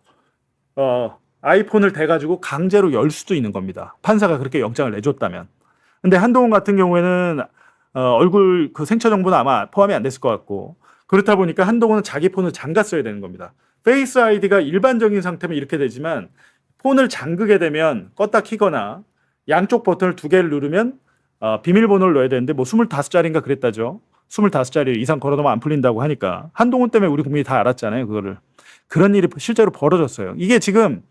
아이폰을 대가지고 강제로 열 수도 있는 겁니다. 판사가 그렇게 영장을 내줬다면. 근데 한동훈 같은 경우에는 얼굴 그 생체 정보는 아마 포함이 안 됐을 것 같고 그렇다 보니까 한동훈은 자기 폰을 잠갔어야 되는 겁니다. 페이스 아이디가 일반적인 상태면 이렇게 되지만 폰을 잠그게 되면 껐다 키거나 양쪽 버튼을 두 개를 누르면 비밀번호를 넣어야 되는데 뭐 25자리인가 그랬다죠. 25자리 이상 걸어놓으면 안 풀린다고 하니까 한동훈 때문에 우리 국민이 다 알았잖아요. 그거를. 그런 일이 실제로 벌어졌어요. 이게 지금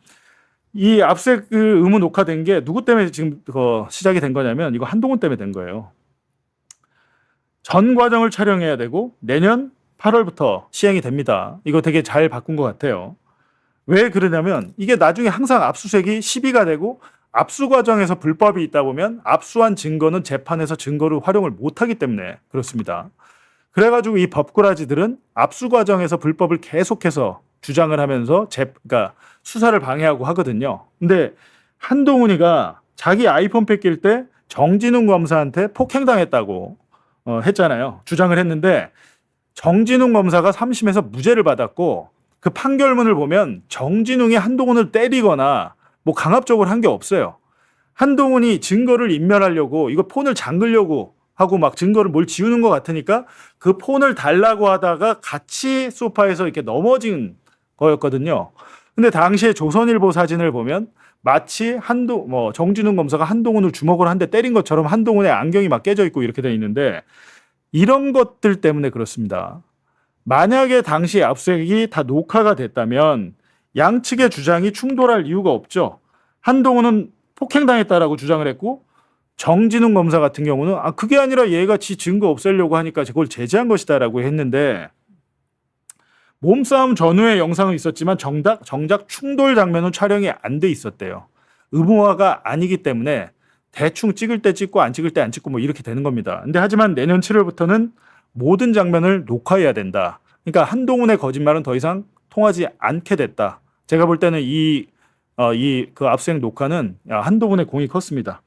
이 압수수색 의무 녹화된 게 누구 때문에 지금 시작이 된 거냐면 이거 한동훈 때문에 된 거예요. 전 과정을 촬영해야 되고 내년 8월부터 시행이 됩니다. 이거 되게 잘 바꾼 것 같아요. 왜 그러냐면 이게 나중에 항상 압수수색이 시비가 되고 압수 과정에서 불법이 있다 보면 압수한 증거는 재판에서 증거를 활용을 못하기 때문에 그렇습니다. 그래가지고 이 법꾸라지들은 압수 과정에서 불법을 계속해서 주장을 하면서 그러니까 수사를 방해하고 하거든요. 근데 한동훈이가 자기 아이폰 뺏길 때 정진웅 검사한테 폭행당했다고 했잖아요. 주장을 했는데 정진웅 검사가 3심에서 무죄를 받았고 그 판결문을 보면 정진웅이 한동훈을 때리거나 뭐 강압적으로 한 게 없어요. 한동훈이 증거를 인멸하려고 이거 폰을 잠그려고 하고 막 증거를 뭘 지우는 것 같으니까 그 폰을 달라고 하다가 같이 소파에서 이렇게 넘어진 거였거든요. 근데 당시에 조선일보 사진을 보면 마치 정진웅 검사가 한동훈을 주먹으로 한 대 때린 것처럼 한동훈의 안경이 막 깨져 있고 이렇게 돼 있는데 이런 것들 때문에 그렇습니다. 만약에 당시 압수수색이 다 녹화가 됐다면 양측의 주장이 충돌할 이유가 없죠. 한동훈은 폭행당했다라고 주장을 했고 정진웅 검사 같은 경우는 그게 아니라 얘가 지 증거 없애려고 하니까 그걸 제지한 것이다라고 했는데 몸싸움 전후의 영상은 있었지만 정작 충돌 장면은 촬영이 안 돼 있었대요. 의무화가 아니기 때문에 대충 찍을 때 찍고 안 찍을 때 안 찍고 뭐 이렇게 되는 겁니다. 근데 하지만 내년 7월부터는 모든 장면을 녹화해야 된다. 그러니까 한동훈의 거짓말은 더 이상 통하지 않게 됐다. 제가 볼 때는 그 압수수색 녹화는 한동훈의 공이 컸습니다.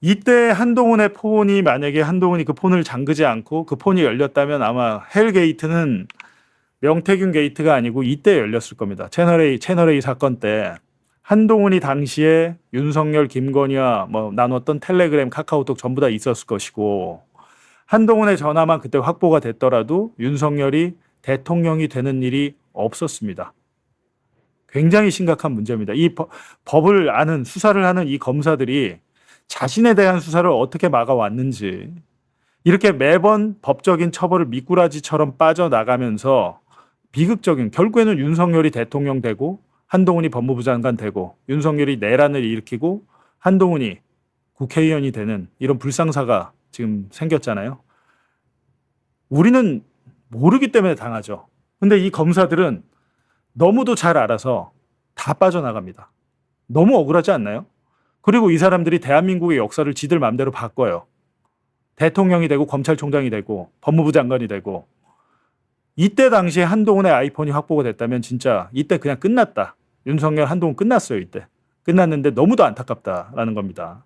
이때 한동훈의 폰이 만약에 한동훈이 그 폰을 잠그지 않고 그 폰이 열렸다면 아마 헬게이트는 명태균 게이트가 아니고 이때 열렸을 겁니다. 채널A 사건 때 한동훈이 당시에 윤석열, 김건희와 뭐 나눴던 텔레그램, 카카오톡 전부 다 있었을 것이고 한동훈의 전화만 그때 확보가 됐더라도 윤석열이 대통령이 되는 일이 없었습니다. 굉장히 심각한 문제입니다. 이 법을 아는 수사를 하는 이 검사들이 자신에 대한 수사를 어떻게 막아왔는지 이렇게 매번 법적인 처벌을 미꾸라지처럼 빠져나가면서 비극적인 결국에는 윤석열이 대통령 되고 한동훈이 법무부 장관 되고 윤석열이 내란을 일으키고 한동훈이 국회의원이 되는 이런 불상사가 지금 생겼잖아요. 우리는 모르기 때문에 당하죠. 근데 이 검사들은 너무도 잘 알아서 다 빠져나갑니다. 너무 억울하지 않나요? 그리고 이 사람들이 대한민국의 역사를 지들 마음대로 바꿔요. 대통령이 되고 검찰총장이 되고 법무부 장관이 되고 이때 당시에 한동훈의 아이폰이 확보가 됐다면 진짜 이때 그냥 끝났다. 윤석열 한동훈 끝났어요. 이때. 끝났는데 너무도 안타깝다라는 겁니다.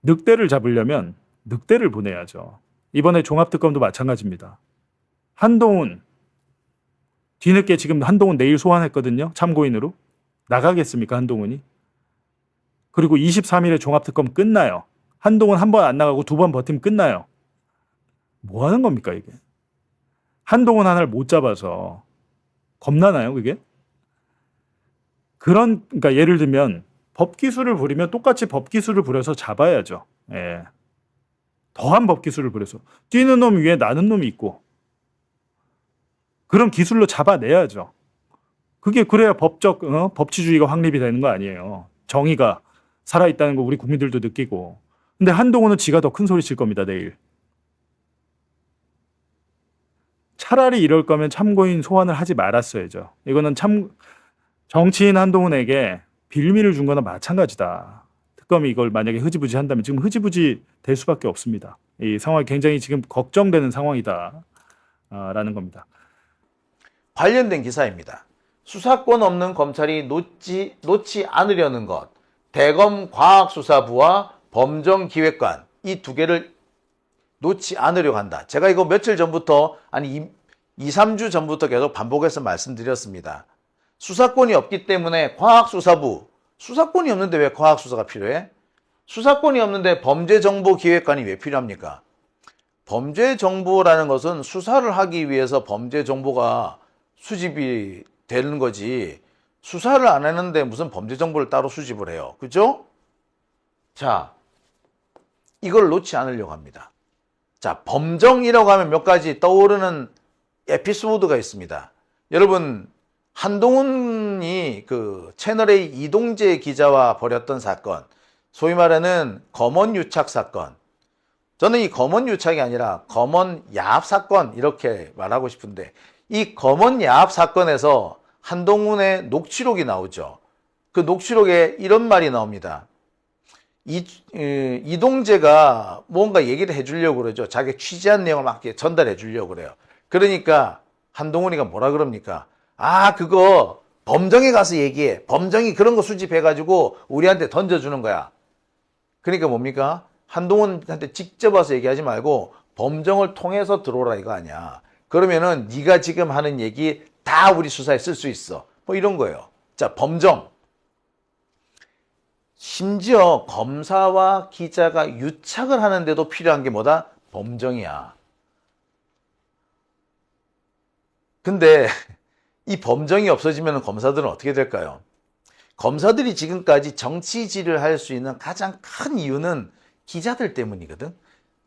늑대를 잡으려면 늑대를 보내야죠. 이번에 종합특검도 마찬가지입니다. 한동훈 뒤늦게 지금 한동훈 내일 소환했거든요. 참고인으로. 나가겠습니까 한동훈이? 그리고 23일에 종합특검 끝나요. 한동훈 한 번 안 나가고 2번 버티면 끝나요. 뭐 하는 겁니까 이게? 한동훈 하나를 못 잡아서 겁나나요 그게? 그러니까 예를 들면 법기술을 부리면 똑같이 법기술을 부려서 잡아야죠. 예. 더한 법기술을 부려서 뛰는 놈 위에 나는 놈이 있고 그런 기술로 잡아내야죠. 그게 그래야 법치주의가 확립이 되는 거 아니에요. 정의가 살아있다는 거 우리 국민들도 느끼고. 근데 한동훈은 지가 더 큰 소리 칠 겁니다 내일. 차라리 이럴 거면 참고인 소환을 하지 말았어야죠. 이거는 참 정치인 한동훈에게 빌미를 준 거나 마찬가지다. 특검이 이걸 만약에 흐지부지 한다면 지금 흐지부지 될 수밖에 없습니다. 이 상황이 굉장히 지금 걱정되는 상황이다. 라는 겁니다. 관련된 기사입니다. 수사권 없는 검찰이 놓지 않으려는 것. 대검 과학수사부와 범정기획관 이 두 개를 놓지 않으려고 한다. 제가 이거 며칠 전부터 2, 3주 전부터 계속 반복해서 말씀드렸습니다. 수사권이 없기 때문에 과학수사부, 수사권이 없는데 왜 과학수사가 필요해? 수사권이 없는데 범죄정보기획관이 왜 필요합니까? 범죄정보라는 것은 수사를 하기 위해서 범죄정보가 수집이 되는 거지 수사를 안 했는데 무슨 범죄정보를 따로 수집을 해요. 그죠? 자, 이걸 놓지 않으려고 합니다. 자, 범정이라고 하면 몇 가지 떠오르는 에피소드가 있습니다. 여러분, 한동훈이 그 채널A 이동재 기자와 벌였던 사건, 소위 말하는 검언유착 사건. 저는 이 검언유착이 아니라 검언야합 사건 이렇게 말하고 싶은데 이 검언야합 사건에서 한동훈의 녹취록이 나오죠. 그 녹취록에 이런 말이 나옵니다. 이동재가 뭔가 얘기를 해주려고 그러죠. 자기 취재한 내용을 막 전달해 주려고 그래요. 그러니까 한동훈이가 뭐라 그럽니까? 아, 그거 범정에 가서 얘기해. 범정이 그런 거 수집해가지고 우리한테 던져주는 거야. 그러니까 뭡니까? 한동훈한테 직접 와서 얘기하지 말고 범정을 통해서 들어오라 이거 아니야. 그러면은 네가 지금 하는 얘기 다 우리 수사에 쓸 수 있어. 뭐 이런 거예요. 자, 범정. 심지어 검사와 기자가 유착을 하는데도 필요한 게 뭐다? 범정이야. 근데 이 범정이 없어지면 검사들은 어떻게 될까요? 검사들이 지금까지 정치질을 할 수 있는 가장 큰 이유는 기자들 때문이거든.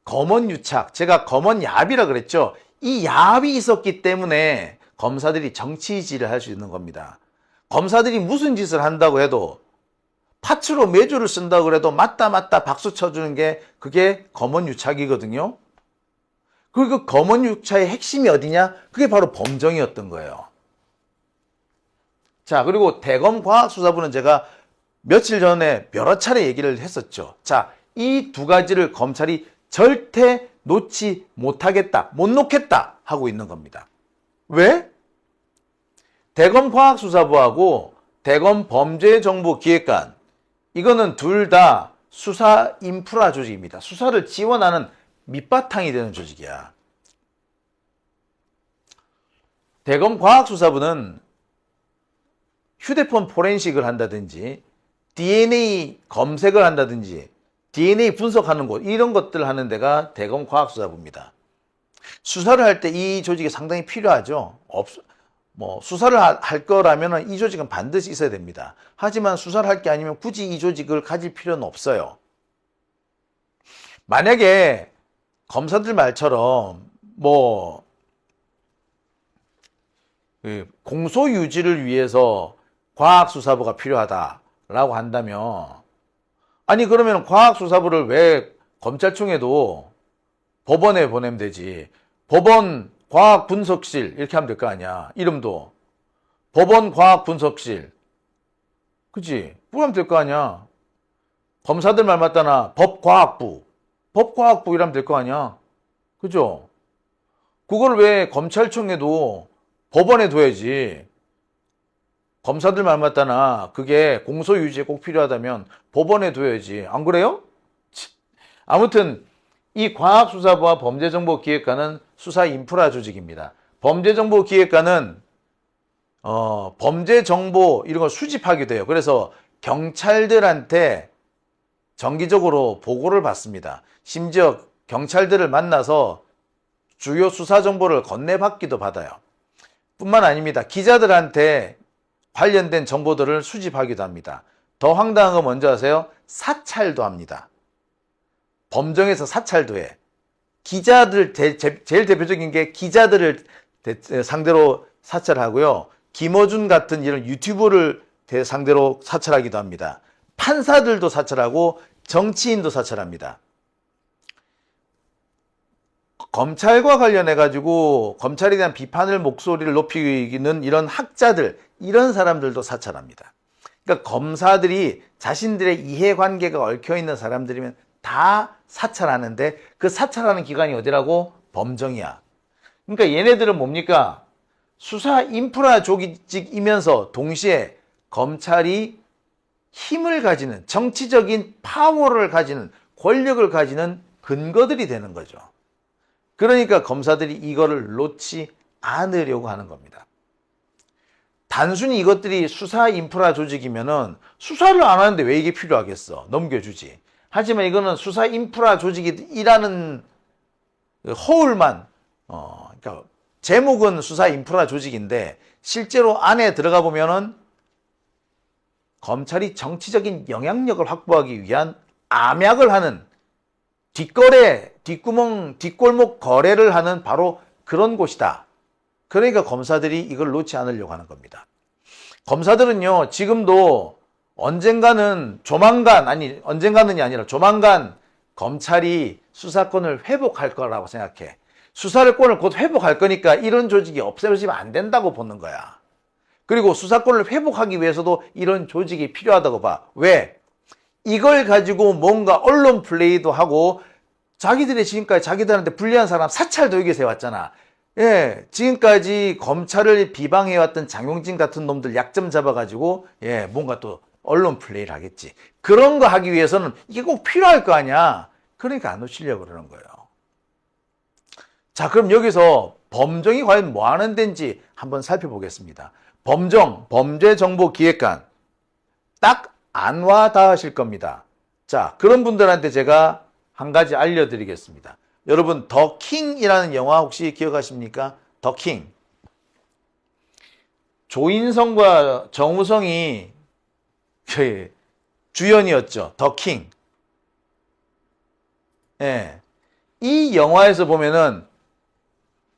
검언유착, 제가 검언야합이라 그랬죠. 이 야합이 있었기 때문에 검사들이 정치질을 할 수 있는 겁니다. 검사들이 무슨 짓을 한다고 해도 파츠로 매주를 쓴다고 그래도 맞다 박수 쳐주는 게 그게 검언유착이거든요. 그리고 그 검언유착의 핵심이 어디냐? 그게 바로 범정이었던 거예요. 자, 그리고 대검과학수사부는 제가 며칠 전에 여러 차례 얘기를 했었죠. 자, 이 두 가지를 검찰이 절대 놓지 못하겠다, 못 놓겠다 하고 있는 겁니다. 왜? 대검과학수사부하고 대검범죄정보기획관 이거는 둘 다 수사 인프라 조직입니다. 수사를 지원하는 밑바탕이 되는 조직이야. 대검과학수사부는 휴대폰 포렌식을 한다든지 DNA 검색을 한다든지 DNA 분석하는 곳 이런 것들을 하는 데가 대검과학수사부입니다. 수사를 할 때 이 조직이 상당히 필요하죠. 수사를 할 거라면 이 조직은 반드시 있어야 됩니다. 하지만 수사를 할 게 아니면 굳이 이 조직을 가질 필요는 없어요. 만약에 검사들 말처럼 공소 유지를 위해서 과학수사부가 필요하다라고 한다면 아니 그러면 과학수사부를 왜 검찰청에도 법원에 보내면 되지. 법원 과학분석실 이렇게 하면 될 거 아니야. 이름도 법원 과학분석실 그치? 그러면 될 거 아니야. 검사들 말 맞다나 법과학부 이러면 될 거 아니야. 그죠? 그걸 왜 검찰청에도 법원에 둬야지. 검사들 말 맞다나 그게 공소유지에 꼭 필요하다면 법원에 둬야지. 안 그래요? 아무튼 이 과학수사부와 범죄정보기획관은 수사 인프라 조직입니다. 범죄정보기획관은 범죄정보 이런 걸 수집하게 돼요. 그래서 경찰들한테 정기적으로 보고를 받습니다. 심지어 경찰들을 만나서 주요 수사 정보를 건네받기도 받아요. 뿐만 아닙니다. 기자들한테 관련된 정보들을 수집하기도 합니다. 더 황당한 거 뭔지 아세요? 사찰도 합니다. 범정에서 사찰도 해. 기자들, 제일 대표적인 게 기자들을 상대로 사찰하고요. 김어준 같은 이런 유튜버를 상대로 사찰하기도 합니다. 판사들도 사찰하고 정치인도 사찰합니다. 검찰과 관련해가지고 검찰에 대한 비판을 목소리를 높이는 이런 학자들, 이런 사람들도 사찰합니다. 그러니까 검사들이 자신들의 이해관계가 얽혀있는 사람들이면 다 사찰하는데 그 사찰하는 기관이 어디라고? 범정이야. 그러니까 얘네들은 뭡니까? 수사 인프라 조직이면서 동시에 검찰이 힘을 가지는, 정치적인 파워를 가지는, 권력을 가지는 근거들이 되는 거죠. 그러니까 검사들이 이거를 놓지 않으려고 하는 겁니다. 단순히 이것들이 수사 인프라 조직이면은 수사를 안 하는데 왜 이게 필요하겠어? 넘겨주지. 하지만 이거는 수사 인프라 조직이라는 허울만, 그러니까 제목은 수사 인프라 조직인데 실제로 안에 들어가 보면은 검찰이 정치적인 영향력을 확보하기 위한 암약을 하는 뒷거래, 뒷구멍, 뒷골목 거래를 하는 바로 그런 곳이다. 그러니까 검사들이 이걸 놓지 않으려고 하는 겁니다. 검사들은요, 지금도 언젠가는 언젠가는이 아니라 조만간 검찰이 수사권을 회복할 거라고 생각해. 수사권을 곧 회복할 거니까 이런 조직이 없어지면 안 된다고 보는 거야. 그리고 수사권을 회복하기 위해서도 이런 조직이 필요하다고 봐. 왜? 이걸 가지고 뭔가 언론 플레이도 하고 자기들이 지금까지 자기들한테 불리한 사람 사찰도 여기서 해왔잖아. 예, 지금까지 검찰을 비방해왔던 장용진 같은 놈들 약점 잡아가지고 뭔가 또 언론 플레이를 하겠지. 그런 거 하기 위해서는 이게 꼭 필요할 거 아니야. 그러니까 안 놓치려고 그러는 거예요. 자, 그럼 여기서 범정이 과연 뭐 하는 데인지 한번 살펴보겠습니다. 범정, 범죄정보기획관. 딱 안 와 닿으실 겁니다. 자, 그런 분들한테 제가 한 가지 알려드리겠습니다. 여러분, 더 킹이라는 영화 혹시 기억하십니까? 더 킹. 조인성과 정우성이 주연이었죠. 더 킹. 예. 이 영화에서 보면은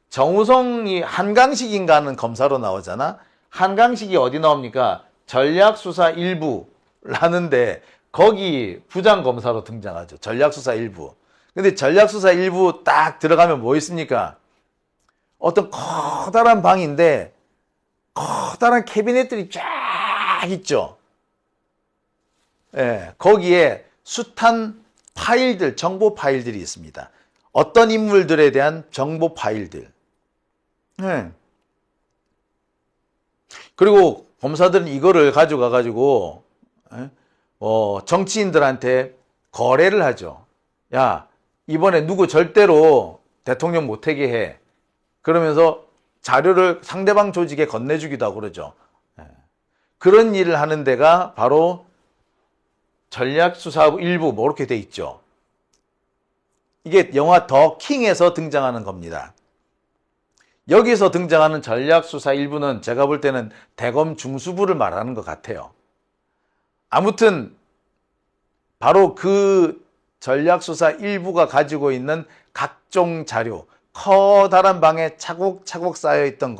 정우성이 한강식인가 하는 검사로 나오잖아. 한강식이 어디 나옵니까? 전략수사 1부라는데 거기 부장검사로 등장하죠. 전략수사 1부. 근데 전략수사 1부 딱 들어가면 뭐 있습니까? 어떤 커다란 방인데 커다란 캐비넷들이 쫙 있죠. 예, 거기에 숱한 파일들, 정보 파일들이 있습니다. 어떤 인물들에 대한 정보 파일들. 예. 그리고 검사들은 이거를 가져가가지고 정치인들한테 거래를 하죠. 야, 이번에 누구 절대로 대통령 못하게 해. 그러면서 자료를 상대방 조직에 건네주기도 하고 그러죠. 그런 일을 하는 데가 바로 전략수사부 일부 뭐 이렇게 돼 있죠. 이게 영화 더 킹에서 등장하는 겁니다. 여기서 등장하는 전략수사 일부는 제가 볼 때는 대검 중수부를 말하는 것 같아요. 아무튼 바로 그 전략수사 일부가 가지고 있는 각종 자료, 커다란 방에 차곡차곡 쌓여있던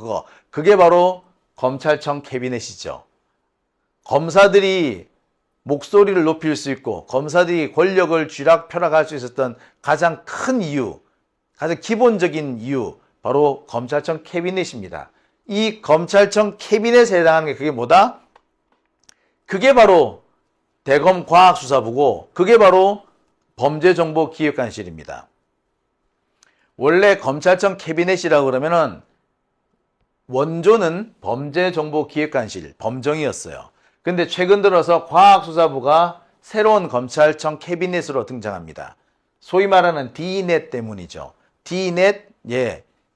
그게 바로 검찰청 캐비넷이죠. 검사들이 목소리를 높일 수 있고 검사들이 권력을 쥐락펴락할 수 있었던 가장 큰 이유, 가장 기본적인 이유, 바로 검찰청 캐비넷입니다. 이 검찰청 캐비넷에 해당하는 게 그게 뭐다? 그게 바로 대검 과학수사부고 그게 바로 범죄정보기획관실입니다. 원래 검찰청 캐비넷이라고 그러면은 원조는 범죄정보기획관실, 범정이었어요. 근데 최근 들어서 과학수사부가 새로운 검찰청 캐비넷으로 등장합니다. 소위 말하는 D넷 때문이죠. D넷,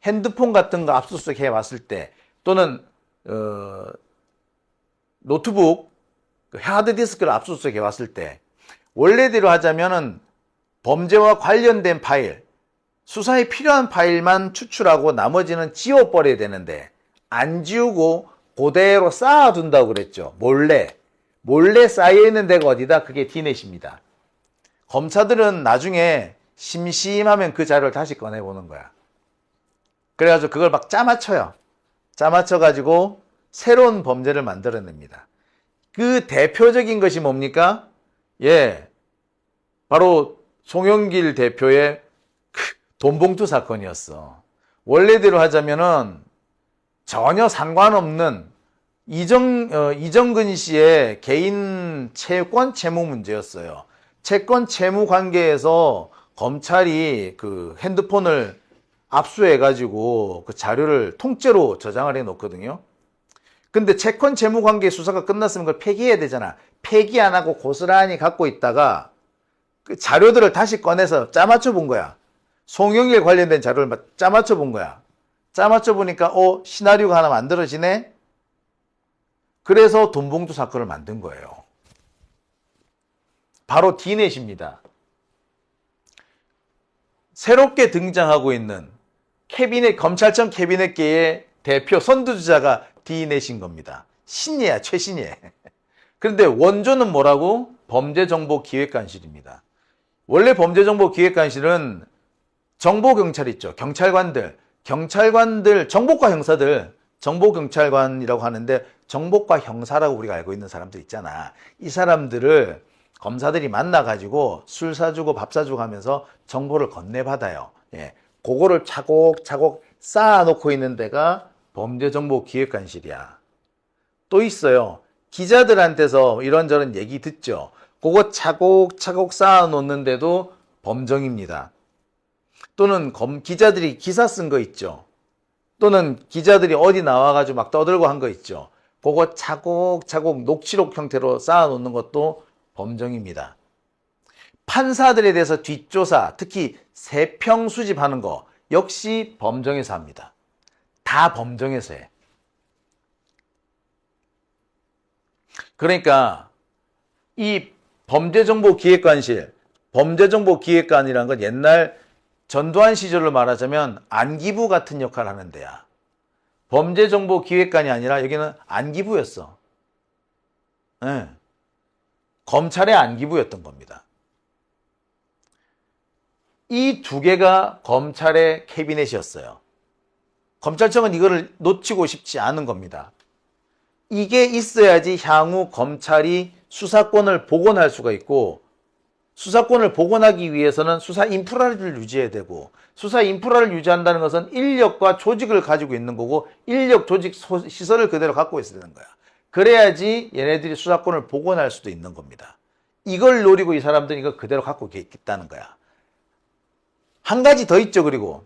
핸드폰 같은 거 압수수색 해왔을 때 또는 노트북, 하드디스크를 압수수색 해왔을 때 원래대로 하자면은 범죄와 관련된 파일, 수사에 필요한 파일만 추출하고 나머지는 지워버려야 되는데 안 지우고 그대로 쌓아둔다고 그랬죠. 몰래 쌓여있는 데가 어디다? 그게 디넷입니다. 검사들은 나중에 심심하면 그 자료를 다시 꺼내보는 거야. 그래가지고 그걸 막 짜맞춰요. 짜맞춰가지고 새로운 범죄를 만들어냅니다. 그 대표적인 것이 뭡니까? 바로 송영길 대표의 돈봉투 사건이었어. 원래대로 하자면은 전혀 상관없는 이정근 씨의 개인 채권 채무 문제였어요. 채권 채무 관계에서 검찰이 그 핸드폰을 압수해가지고 그 자료를 통째로 저장을 해놓거든요. 근데 채권 채무 관계 수사가 끝났으면 그걸 폐기해야 되잖아. 폐기 안 하고 고스란히 갖고 있다가 그 자료들을 다시 꺼내서 짜맞춰 본 거야. 송영길 관련된 자료를 짜맞춰 본 거야. 짜맞춰 보니까 시나리오가 하나 만들어지네. 그래서 돈봉투 사건을 만든 거예요. 바로 디넷입니다. 새롭게 등장하고 있는 검찰청 캐비넷계의 대표 선두주자가 디넷인 겁니다. 신예야, 최신예. 그런데 원조는 뭐라고? 범죄정보기획관실입니다. 원래 범죄정보기획관실은 정보경찰 있죠. 경찰관들, 정보과 형사들, 정보경찰관이라고 하는데 정보과 형사라고 우리가 알고 있는 사람들 있잖아. 이 사람들을 검사들이 만나가지고 술 사주고 밥 사주고 하면서 정보를 건네받아요. 그거를 차곡차곡 쌓아놓고 있는 데가 범죄정보기획관실이야. 또 있어요. 기자들한테서 이런저런 얘기 듣죠. 그거 차곡차곡 쌓아놓는데도 범정입니다. 또는 기자들이 기사 쓴 거 있죠. 또는 기자들이 어디 나와가지고 막 떠들고 한 거 있죠. 그거 차곡차곡 녹취록 형태로 쌓아놓는 것도 범정입니다. 판사들에 대해서 뒷조사, 특히 세평 수집하는 거 역시 범정에서 합니다. 다 범정에서 해. 그러니까 이 범죄정보기획관이라는 건 옛날 전두환 시절로 말하자면 안기부 같은 역할을 하는 데야. 범죄정보기획관이 아니라 여기는 안기부였어. 검찰의 안기부였던 겁니다. 이 두 개가 검찰의 캐비넷이었어요. 검찰청은 이거를 놓치고 싶지 않은 겁니다. 이게 있어야지 향후 검찰이 수사권을 복원할 수가 있고, 수사권을 복원하기 위해서는 수사 인프라를 유지해야 되고, 수사 인프라를 유지한다는 것은 인력과 조직을 가지고 있는 거고, 인력, 조직, 시설을 그대로 갖고 있어야 되는 거야. 그래야지 얘네들이 수사권을 복원할 수도 있는 겁니다. 이걸 노리고 이 사람들이 이걸 그대로 갖고 있다는 거야. 한 가지 더 있죠. 그리고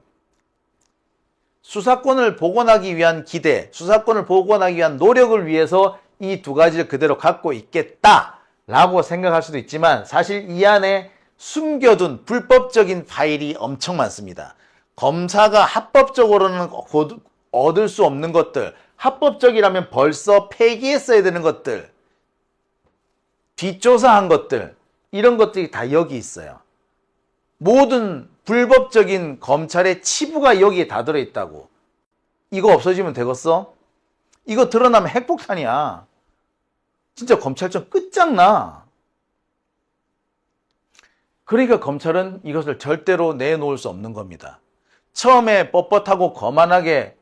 수사권을 복원하기 위한 기대, 수사권을 복원하기 위한 노력을 위해서 이 두 가지를 그대로 갖고 있겠다라고 생각할 수도 있지만, 사실 이 안에 숨겨둔 불법적인 파일이 엄청 많습니다. 검사가 합법적으로는 얻을 수 없는 것들, 합법적이라면 벌써 폐기했어야 되는 것들, 뒷조사한 것들, 이런 것들이 다 여기 있어요. 모든 불법적인 검찰의 치부가 여기에 다 들어있다고. 이거 없어지면 되겠어? 이거 드러나면 핵폭탄이야. 진짜 검찰청 끝장나. 그러니까 검찰은 이것을 절대로 내놓을 수 없는 겁니다. 처음에 뻣뻣하고 거만하게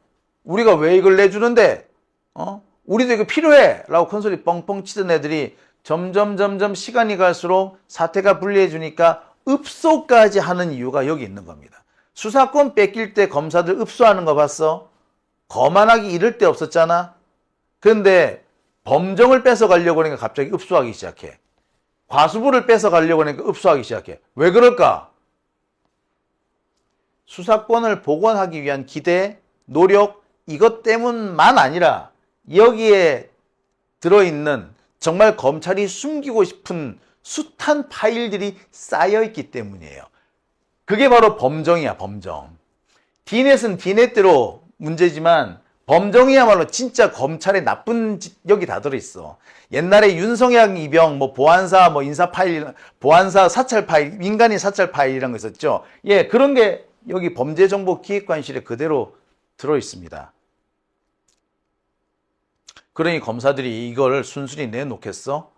우리가 왜 이걸 내주는데? 우리도 이거 필요해! 라고 큰소리 뻥뻥 치던 애들이 점점 시간이 갈수록 사태가 불리해지니까 읍소까지 하는 이유가 여기 있는 겁니다. 수사권 뺏길 때 검사들 읍소하는 거 봤어? 거만하기 이럴 데 없었잖아? 그런데 범정을 뺏어가려고 하니까 갑자기 읍소하기 시작해. 과수부를 뺏어가려고 하니까 읍소하기 시작해. 왜 그럴까? 수사권을 복원하기 위한 기대, 노력, 이것 때문만 아니라 여기에 들어있는 정말 검찰이 숨기고 싶은 숱한 파일들이 쌓여있기 때문이에요. 그게 바로 범정이야, 범정. 디넷은 디넷대로 문제지만 범정이야말로 진짜 검찰의 나쁜 여기 다 들어있어. 옛날에 윤석열 이병, 뭐 보안사, 뭐 인사 파일, 보안사 사찰 파일, 민간인 사찰 파일이라는 거 있었죠. 예, 그런 게 여기 범죄정보기획관실에 그대로 들어있습니다. 그러니 검사들이 이걸 순순히 내놓겠어?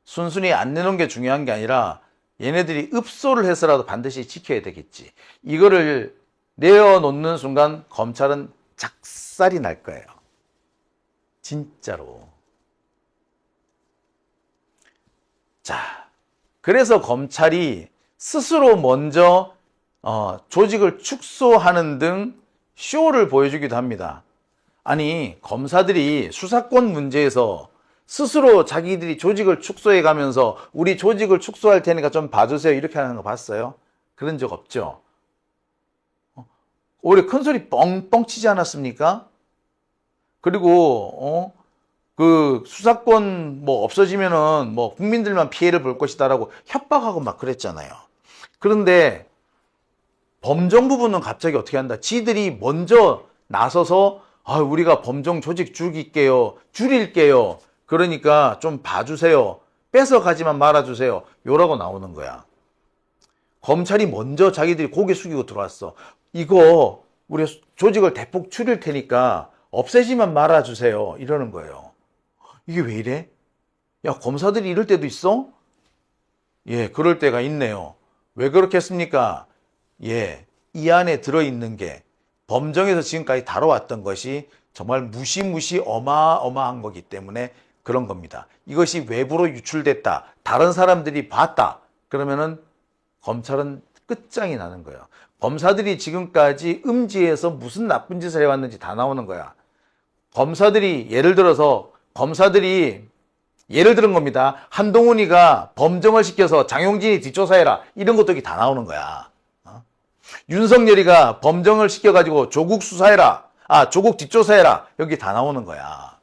순순히 안 내놓은 게 중요한 게 아니라 얘네들이 읍소를 해서라도 반드시 지켜야 되겠지. 이거를 내어놓는 순간 검찰은 작살이 날 거예요. 진짜로. 자, 그래서 검찰이 스스로 먼저 조직을 축소하는 등 쇼를 보여주기도 합니다. 아니, 검사들이 수사권 문제에서 스스로 자기들이 조직을 축소해 가면서 우리 조직을 축소할 테니까 좀 봐주세요 이렇게 하는 거 봤어요? 그런 적 없죠. 올해 큰 소리 뻥뻥 치지 않았습니까? 그리고 그 수사권 뭐 없어지면은 뭐 국민들만 피해를 볼 것이다라고 협박하고 막 그랬잖아요. 그런데 범정 부분은 갑자기 어떻게 한다? 지들이 먼저 나서서 우리가 범정 조직 줄일게요. 그러니까 좀 봐주세요. 뺏어가지만 말아주세요. 요라고 나오는 거야. 검찰이 먼저 자기들이 고개 숙이고 들어왔어. 이거 우리 조직을 대폭 줄일 테니까 없애지만 말아주세요. 이러는 거예요. 이게 왜 이래? 야, 검사들이 이럴 때도 있어? 예, 그럴 때가 있네요. 왜 그렇겠습니까? 예, 이 안에 들어있는 게 범정에서 지금까지 다뤄왔던 것이 정말 무시무시 어마어마한 거기 때문에 그런 겁니다. 이것이 외부로 유출됐다. 다른 사람들이 봤다. 그러면은 검찰은 끝장이 나는 거예요. 검사들이 지금까지 음지에서 무슨 나쁜 짓을 해왔는지 다 나오는 거야. 검사들이 예를 들은 겁니다. 한동훈이가 범정을 시켜서 장용진이 뒷조사해라. 이런 것도 여기 다 나오는 거야. 윤석열이가 범정을 시켜가지고 조국 뒷조사해라. 여기 다 나오는 거야.